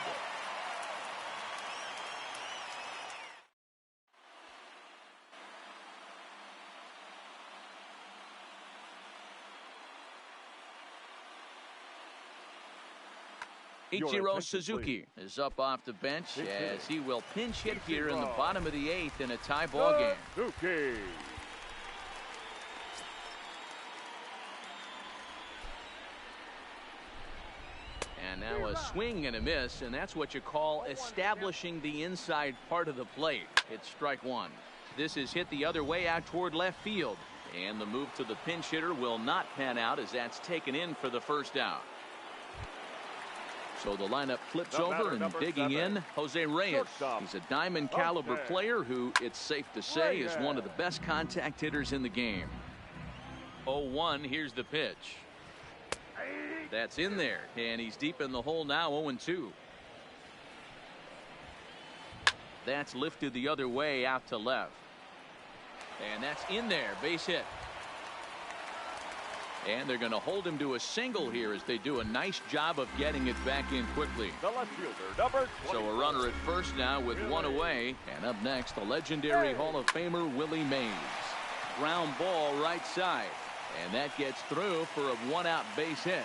Ichiro Suzuki is up off the bench as he will pinch hit here in the bottom of the 8th in a tie ball game. Suzuki. And now a swing and a miss, and that's what you call establishing the inside part of the plate. It's strike one. This is hit the other way out toward left field, and the move to the pinch hitter will not pan out as that's taken in for the first out. So the lineup flips over, and digging in, Jose Reyes. He's a diamond caliber player who, it's safe to say, is one of the best contact hitters in the game. 0-1, here's the pitch. That's in there, and he's deep in the hole now, 0-2. That's lifted the other way out to left. And that's in there, base hit. And they're going to hold him to a single here as they do a nice job of getting it back in quickly. The left fielder, number 20. So a runner at first now with 1 away. And up next, the legendary Hall of Famer Willie Mays. Ground ball right side. And that gets through for a 1-out base hit.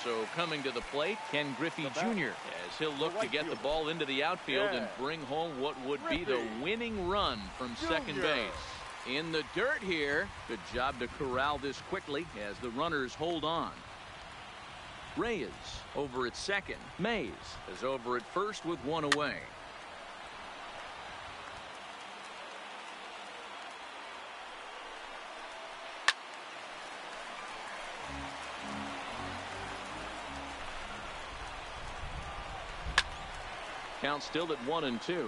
So coming to the plate, Ken Griffey Jr. as he'll look to get the ball into the outfield and bring home what would be the winning run from second base. In the dirt here. Good job to corral this quickly as the runners hold on. Reyes over at second. Mays is over at first with 1 away. Count still at 1-2.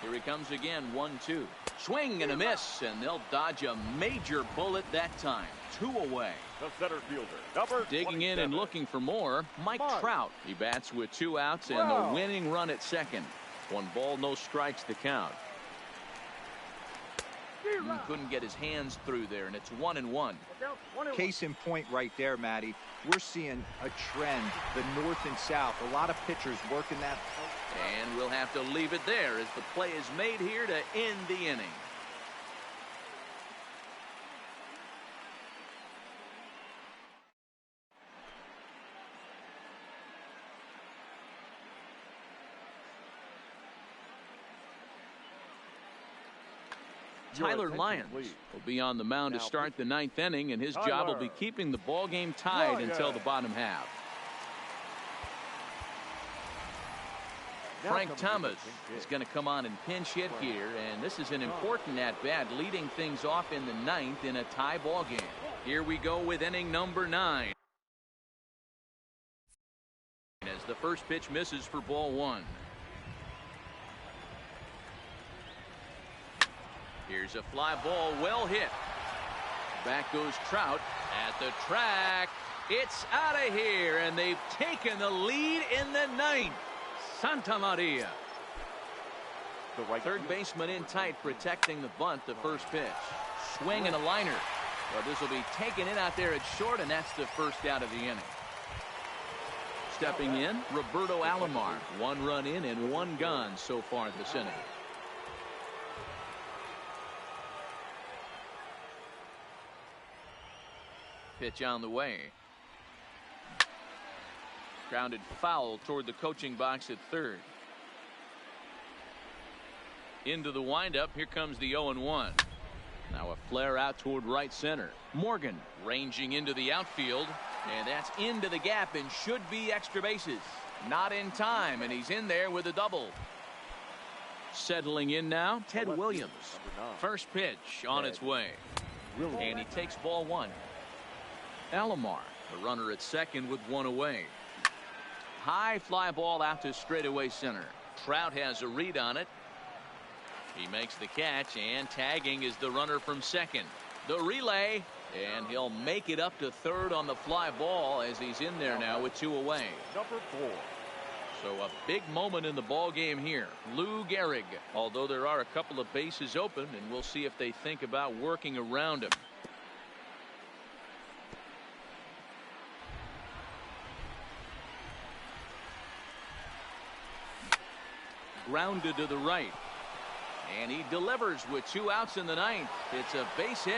Here he comes again, 1-2. Swing and a miss, and they'll dodge a major bullet that time. 2 away. The center fielder, number digging 27. in and looking for more, Mike Trout. He bats with 2 outs and the winning run at second. 1 ball, no strikes to count. He couldn't get his hands through there, and it's 1-1. Case in point right there, Matty. We're seeing a trend, the north and south. A lot of pitchers working that. And we'll have to leave it there as the play is made here to end the inning. Tyler Lyons will be on the mound to start the 9th inning, and his job will be keeping the ball game tied until the bottom half. Frank Thomas is going to come on and pinch hit here, and this is an important at-bat, leading things off in the 9th in a tie ball game. Here we go with inning number 9. As the first pitch misses for ball 1. Here's a fly ball, well hit. Back goes Trout, At the track, it's out of here, and they've taken the lead in the ninth. Santa Maria. Third baseman in tight, protecting the bunt, the first pitch. Swing and a liner. Well, this will be taken in out there at short, and that's the first out of the inning. Stepping in, Roberto Alomar. 1 run in and 1 gone so far this inning. Pitch on the way. Grounded foul toward the coaching box at third. Into the windup. Here comes the 0-1. Now a flare out toward right center. Morgan ranging into the outfield, and that's into the gap and should be extra bases. Not in time, and he's in there with a double. Settling in now, Ted Williams. First pitch on its way, and he takes ball 1. Alomar, the runner at second with 1 away. High fly ball out to straightaway center. Trout has a read on it. He makes the catch, and tagging is the runner from second. The relay, and he'll make it up to third on the fly ball as he's in there now with 2 away. Number 4. So a big moment in the ball game here. Lou Gehrig, although there are a couple of bases open, and we'll see if they think about working around him. Grounded to the right. And he delivers with 2 outs in the ninth. It's a base hit.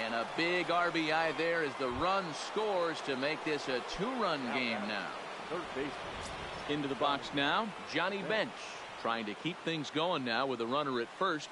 And a big RBI there as the run scores to make this a 2-run game now. Third baseman. Into the box now, Johnny Bench. Trying to keep things going now with a runner at first.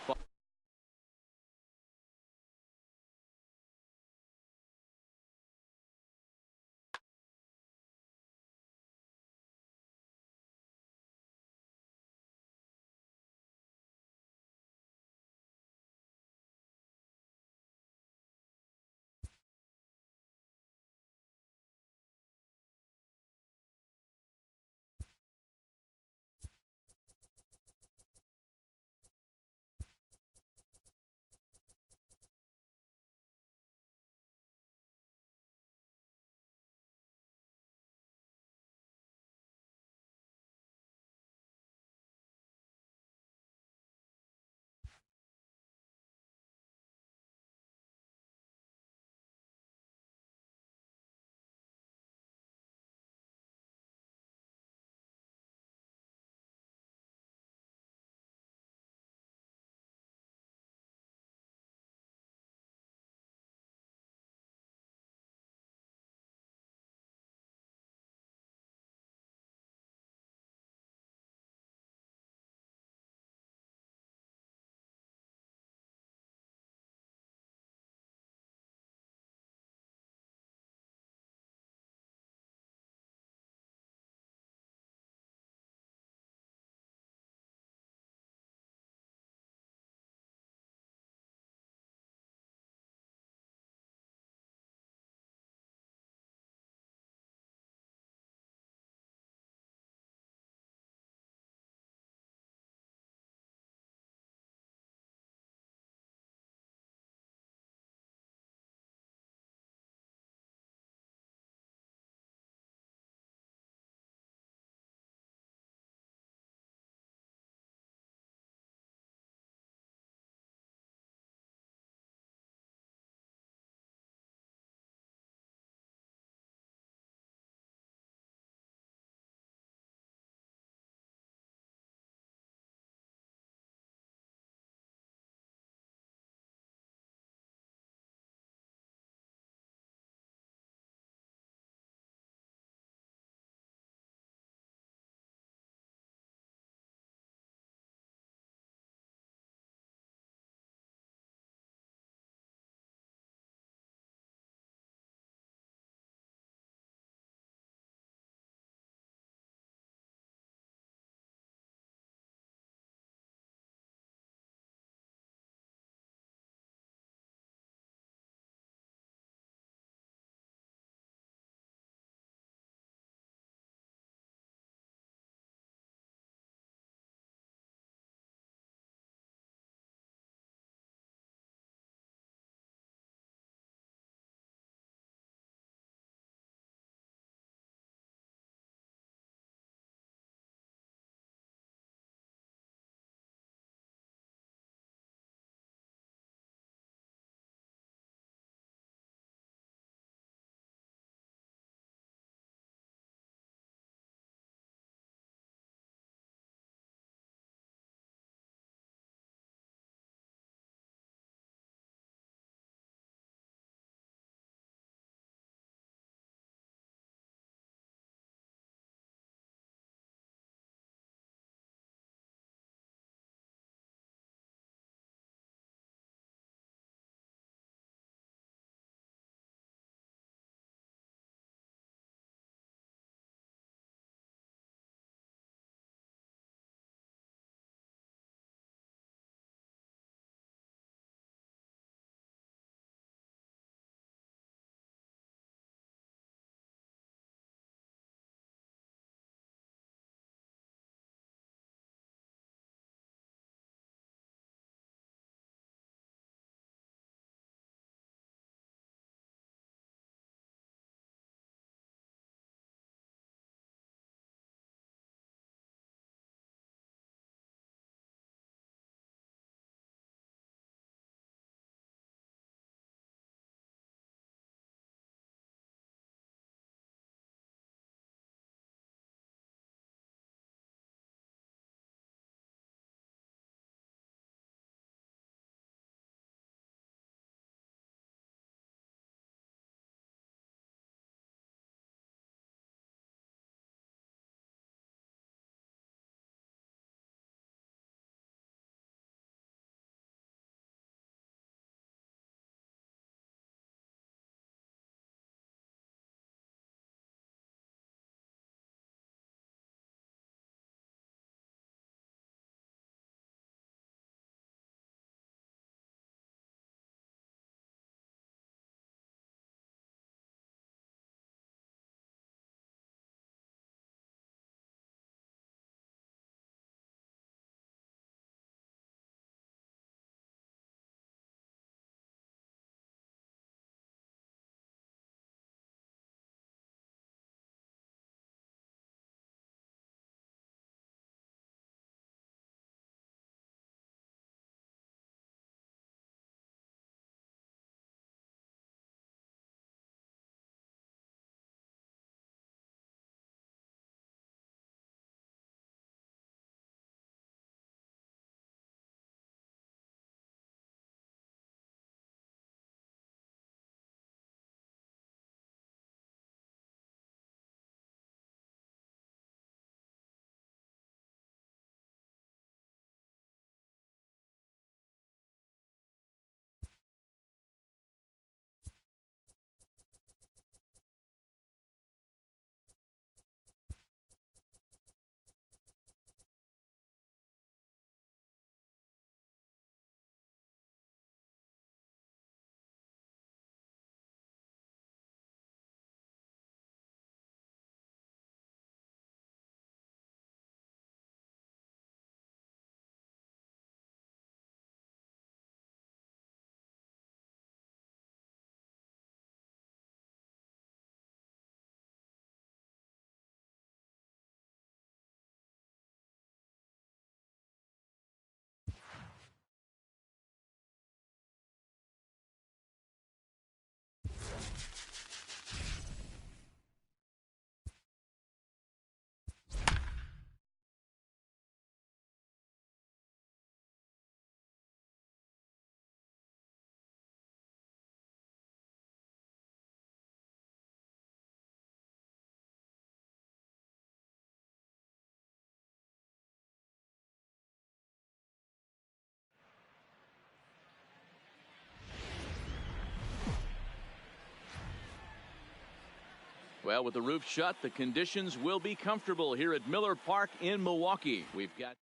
Well, with the roof shut, the conditions will be comfortable here at Miller Park in Milwaukee. We've got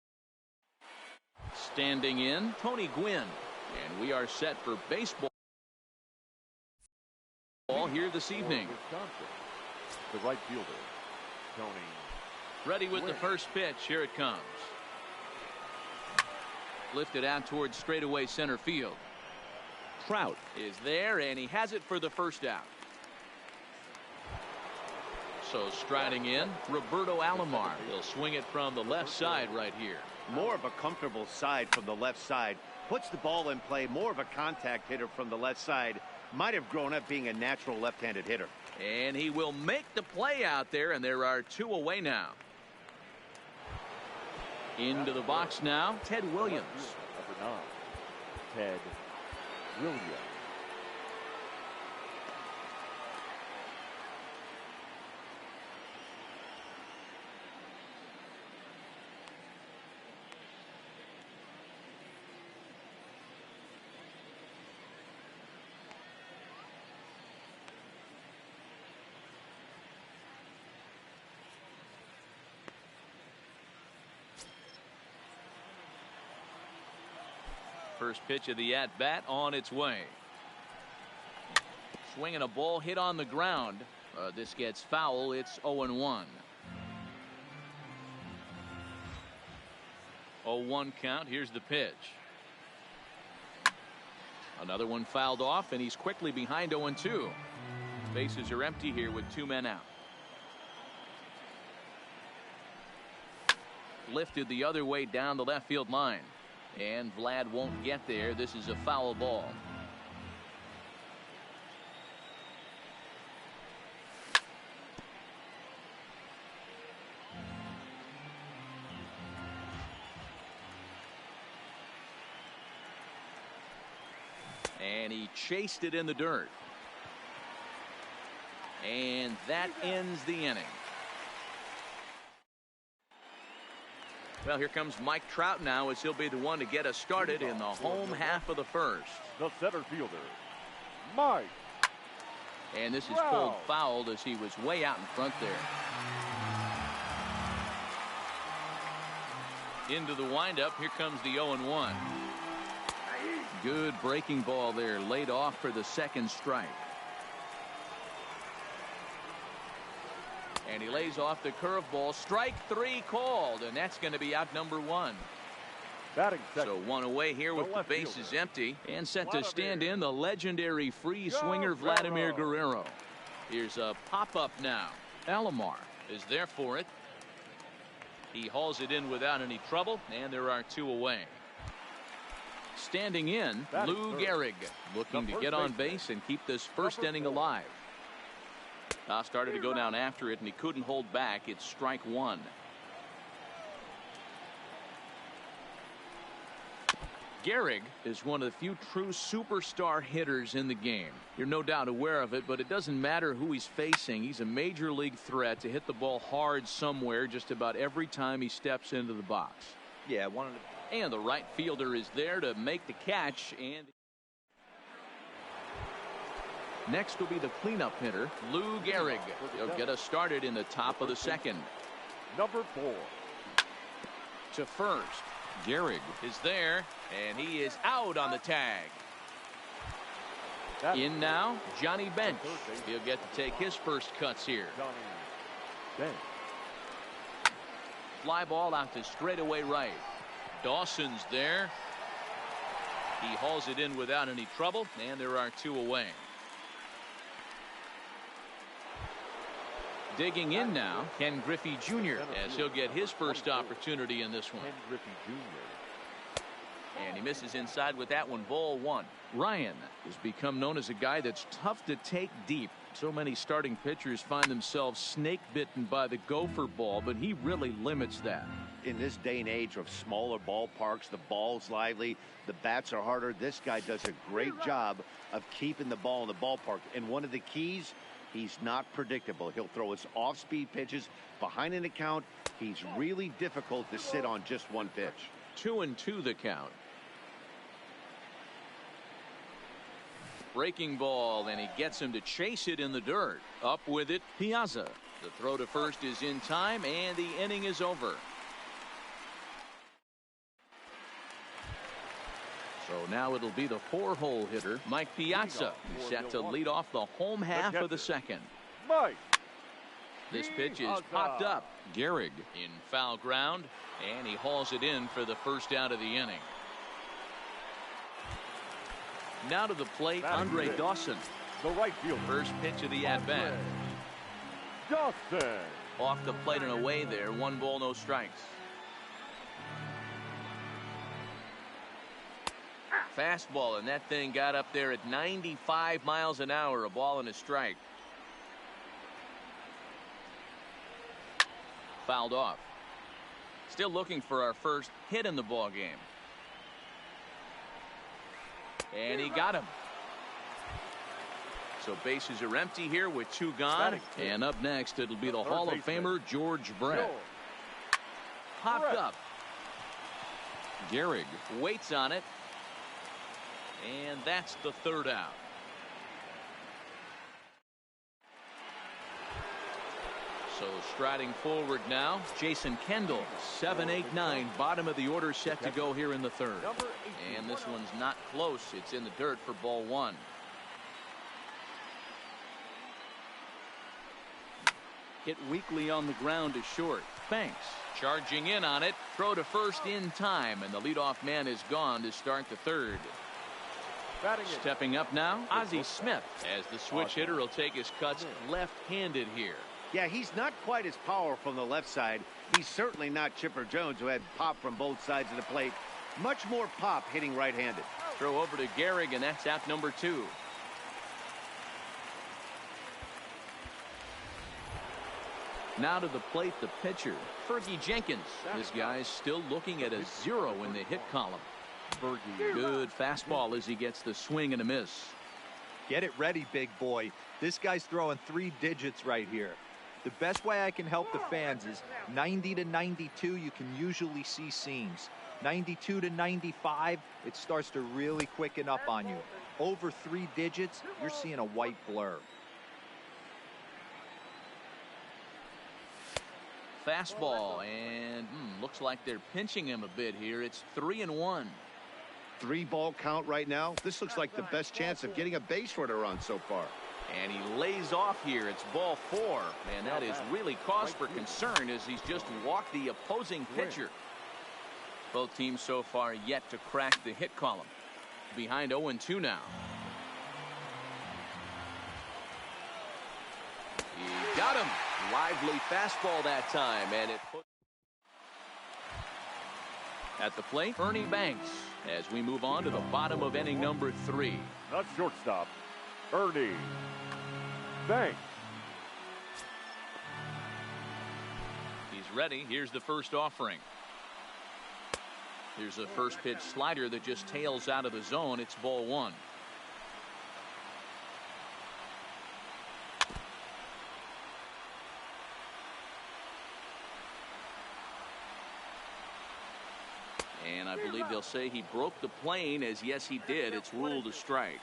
standing in Tony Gwynn, and we are set for baseball here this evening. The right fielder, Tony. Ready with the first pitch. Here it comes. Lifted out towards straightaway center field. Trout is there, and he has it for the first out. So striding in, Roberto Alomar. He'll swing it from the left side right here. More of a comfortable side from the left side. Puts the ball in play. More of a contact hitter from the left side. Might have grown up being a natural left-handed hitter. And he will make the play out there, and there are 2 away now. Into the box now, Ted Williams. Number 9, Ted Williams. First pitch of the at-bat on its way. Swinging a ball hit on the ground. This gets foul. It's 0-1. 0-1 count. Here's the pitch. Another one fouled off, and he's quickly behind 0-2. Bases are empty here with 2 men out. Lifted the other way down the left field line. And Vlad won't get there. This is a foul ball. And he chased it in the dirt. And that ends the inning. Well, here comes Mike Trout now, as he'll be the one to get us started in the home half of the first. The center fielder, Mike. And this is pulled fouled as he was way out in front there. Into the windup. Here comes the 0-1. Good breaking ball there, laid off for the second strike. And he lays off the curveball. Strike 3 called, and that's going to be out number 1. So 1 away here with the bases empty, and set to stand in the legendary free swinger Vladimir Guerrero. Here's a pop-up now. Alomar is there for it. He hauls it in without any trouble, and there are 2 away. Standing in, Lou Gehrig, looking to get on base and keep this first inning alive. Started to go down after it, and he couldn't hold back. It's strike 1. Gehrig is one of the few true superstar hitters in the game. You're no doubt aware of it, but it doesn't matter who he's facing. He's a major league threat to hit the ball hard somewhere just about every time he steps into the box. Yeah, and the right fielder is there to make the catch. And next will be the cleanup hitter, Lou Gehrig. He'll get us started in the top of the second. Number 4. To first. Gehrig is there, and he is out on the tag. In now, Johnny Bench. He'll get to take his first cuts here. Fly ball out to straightaway right. Dawson's there. He hauls it in without any trouble, and there are 2 away. Digging in now, Ken Griffey Jr. as he'll get his first opportunity in this one. Ken Griffey Jr. And he misses inside with that one. Ball 1. Ryan has become known as a guy that's tough to take deep. So many starting pitchers find themselves snake bitten by the gopher ball, but he really limits that. In this day and age of smaller ballparks, the ball's lively, the bats are harder. This guy does a great job of keeping the ball in the ballpark. And one of the keys, he's not predictable. He'll throw his off-speed pitches behind an account. He's really difficult to sit on just one pitch. 2-2 the count. Breaking ball, and he gets him to chase it in the dirt. Up with it, Piazza. The throw to first is in time, and the inning is over. So now it'll be the 4-hole hitter, Mike Piazza, who's set to lead off the home half of the second. Mike. This pitch is popped up. Gehrig in foul ground, and he hauls it in for the first out of the inning. Now to the plate, Andre Dawson. The right fielder. First pitch of the at-bat. Dawson. Off the plate and away there. 1 ball, no strikes. Fastball, and that thing got up there at 95 miles an hour. A ball and a strike. Fouled off. Still looking for our first hit in the ball game. And he got him. So bases are empty here with 2 gone. And up next, it'll be the Hall of Famer, George Brett. Popped up. Gehrig waits on it. And that's the 3rd out. So striding forward now, Jason Kendall, 7-8-9, bottom of the order, set to go here in the 3rd. And this one's not close. It's in the dirt for ball 1. Hit weakly on the ground to short. Banks charging in on it. Throw to first in time, and the leadoff man is gone to start the 3rd. Stepping up now, Ozzie Smith, as the switch hitter will take his cuts left-handed here. Yeah, he's not quite as powerful on the left side. He's certainly not Chipper Jones, who had pop from both sides of the plate. Much more pop hitting right-handed. Throw over to Gehrig, and that's out number 2. Now to the plate, the pitcher, Fergie Jenkins. This guy's still looking at a 0 in the hit column. Fergie, good fastball as he gets the swing and a miss. Get it ready, big boy. This guy's throwing 3 digits right here. The best way I can help the fans is 90 to 92, you can usually see seams. 92 to 95, it starts to really quicken up on you. Over 3 digits, you're seeing a white blur. Fastball, and looks like they're pinching him a bit here. It's 3-1. 3-ball count right now. This looks like the best chance of getting a base runner on so far. And he lays off here. It's ball 4. And that is really cause for concern as he's just walked the opposing pitcher. Both teams so far yet to crack the hit column. Behind 0-2 now. He got him. Lively fastball that time. And it put at the plate, Ernie Banks, as we move on to the bottom of inning number 3. The shortstop, Ernie Banks. He's ready. Here's the first offering. Here's a first pitch slider that just tails out of the zone. It's ball 1. And I believe they'll say he broke the plane, as yes he did. It's ruled a strike.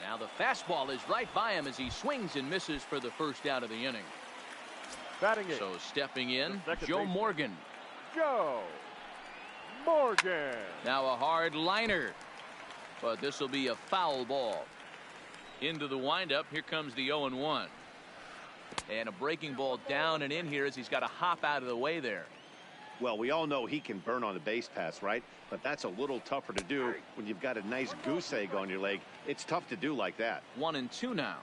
Now the fastball is right by him as he swings and misses for the first out of the inning. Batting it. So stepping in, Joe Morgan. Joe Morgan. Now a hard liner, but this will be a foul ball. Into the windup, here comes the 0-1. And a breaking ball down and in here as he's got to hop out of the way there. Well, we all know he can burn on the base pass, right? But that's a little tougher to do when you've got a nice goose egg on your leg. It's tough to do like that. 1-2 now.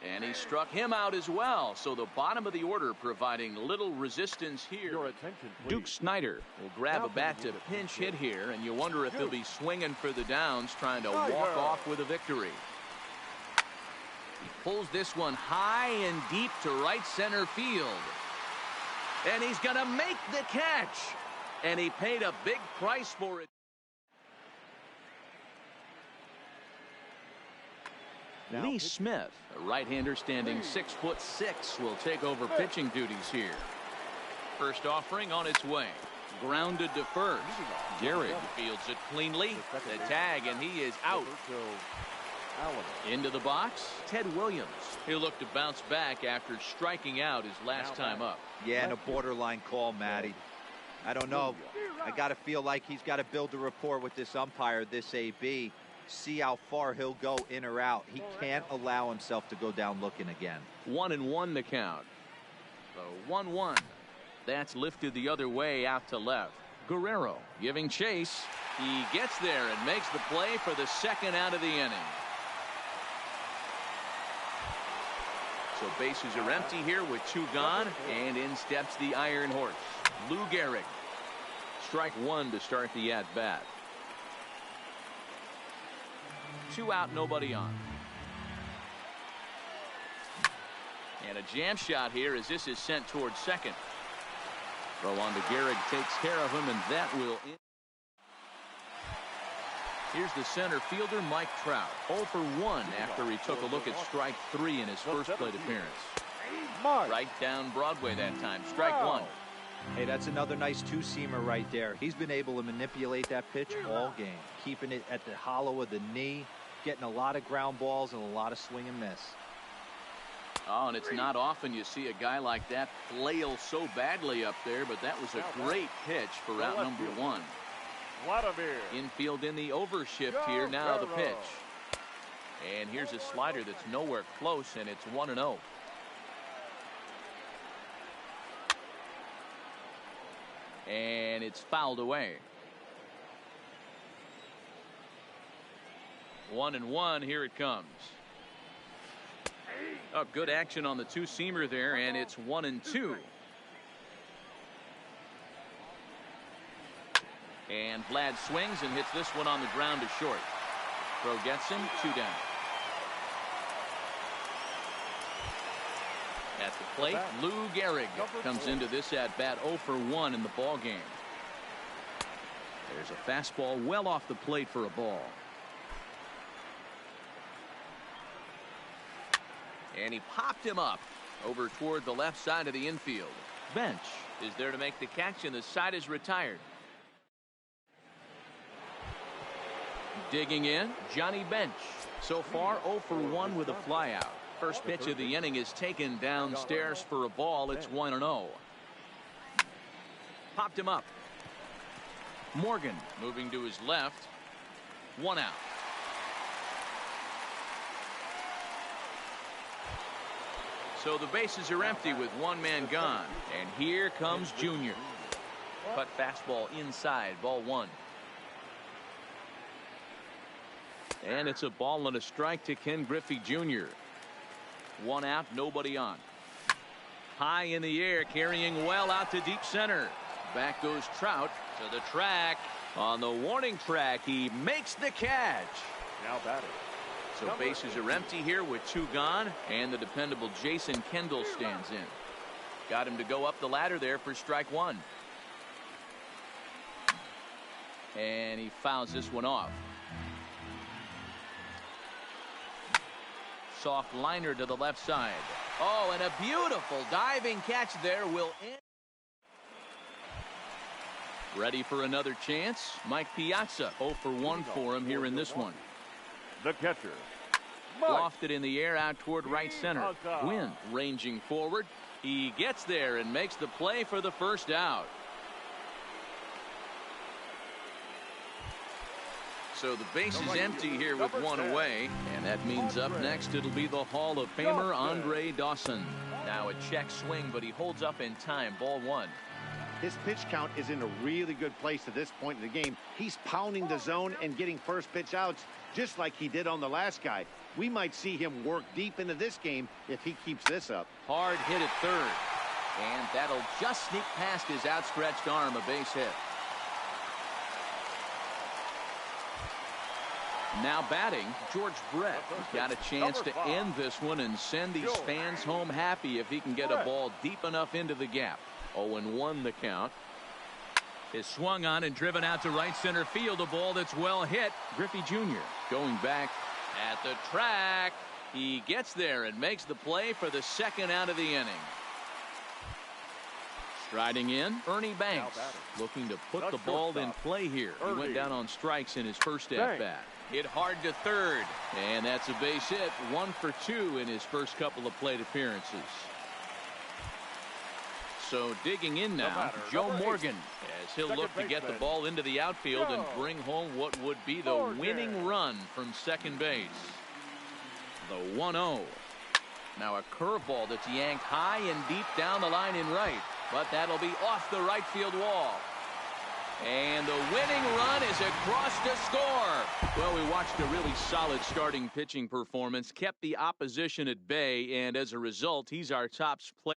And he struck him out as well. So the bottom of the order providing little resistance here. Your attention, please. Duke Snider will grab a bat to pinch hit here, and you wonder if he'll be swinging for the downs, trying to walk off with a victory. He pulls this one high and deep to right center field. And he's going to make the catch. And he paid a big price for it. Now, Lee Smith, a right-hander standing 6'6", will take over pitching duties here. First offering on its way. grounded to first. Gehrig fields it cleanly. The tag, and he is out. Into the box, Ted Williams. He'll look to bounce back after striking out his last time up. Yeah, and a borderline call, Matty. I don't know. I got to feel like he's got to build a rapport with this umpire, this AB. See how far he'll go in or out. He can't allow himself to go down looking again. 1-1 the count. So 1-1. That's lifted the other way out to left. Guerrero giving chase. He gets there and makes the play for the second out of the inning. So bases are empty here with 2 gone, and in steps the Iron Horse, Lou Gehrig. Strike 1 to start the at-bat. 2 out, nobody on. And a jam shot here as this is sent towards second. Throw on to Gehrig, takes care of him, and that will end. Here's the center fielder, Mike Trout. 0 for 1 after he took a look at strike 3 in his first plate appearance. Right down Broadway that time. Strike 1. Hey, that's another nice two-seamer right there. He's been able to manipulate that pitch all game, keeping it at the hollow of the knee, getting a lot of ground balls and a lot of swing and miss. Oh, and it's not often you see a guy like that flail so badly up there, but that was a great pitch for out number 1. Infield in the overshift here. Now the pitch. And here's a slider that's nowhere close, and it's 1-0. And it's fouled away. 1-1. Here it comes. Oh, good action on the two-seamer there, and it's 1-2. And Vlad swings and hits this one on the ground to short. Throw gets him, 2 down. At the plate, Lou Gehrig comes into this at-bat 0 for 1 in the ball game. There's a fastball well off the plate for a ball. And he popped him up over toward the left side of the infield. Bench is there to make the catch, and the side is retired. Digging in, Johnny Bench. So far 0 for 1 with a flyout. First pitch of the inning is taken downstairs for a ball. It's 1-0. Popped him up. Morgan moving to his left. 1 out. So the bases are empty with 1 man gone. And here comes Junior. Cut fastball inside, ball 1. And it's a ball and a strike to Ken Griffey Jr. 1 out, nobody on. High in the air, carrying well out to deep center. Back goes Trout to the track. On the warning track, he makes the catch. Now batting. So bases are empty here with 2 gone, and the dependable Jason Kendall stands in. Got him to go up the ladder there for strike 1. And he fouls this one off. Soft liner to the left side. Oh, and a beautiful diving catch there will end. Ready for another chance? Mike Piazza 0 for 1 for him here in this one. The catcher, Lofted in the air out toward right center. Gwynn ranging forward. He gets there and makes the play for the first out. So the base is empty here with 1 away, and that means up next it'll be the Hall of Famer Andre Dawson. Now a check swing, but he holds up in time. Ball 1. His pitch count is in a really good place at this point in the game. He's pounding the zone and getting first pitch outs just like he did on the last guy. We might see him work deep into this game if he keeps this up. Hard hit at third, and that'll just sneak past his outstretched arm, a base hit. Now batting, George Brett. He's got a chance to end this one and send these fans home happy if he can get a ball deep enough into the gap. 0-1 the count. Is swung on and driven out to right center field. A ball that's well hit. Griffey Jr. going back at the track. He gets there and makes the play for the second out of the inning. Riding in, Ernie Banks, looking to put the ball in play here. He went down on strikes in his first at-bat. Hit hard to third, and that's a base hit. 1 for 2 in his first couple of plate appearances. So digging in now, Joe Morgan, as he'll look to get the ball into the outfield and bring home what would be the winning run from second base. The 1-0. Now a curveball that's yanked high and deep down the line in right, but that'll be off the right field wall. And the winning run is across to score. Well, we watched a really solid starting pitching performance, kept the opposition at bay, and as a result, he's our top player.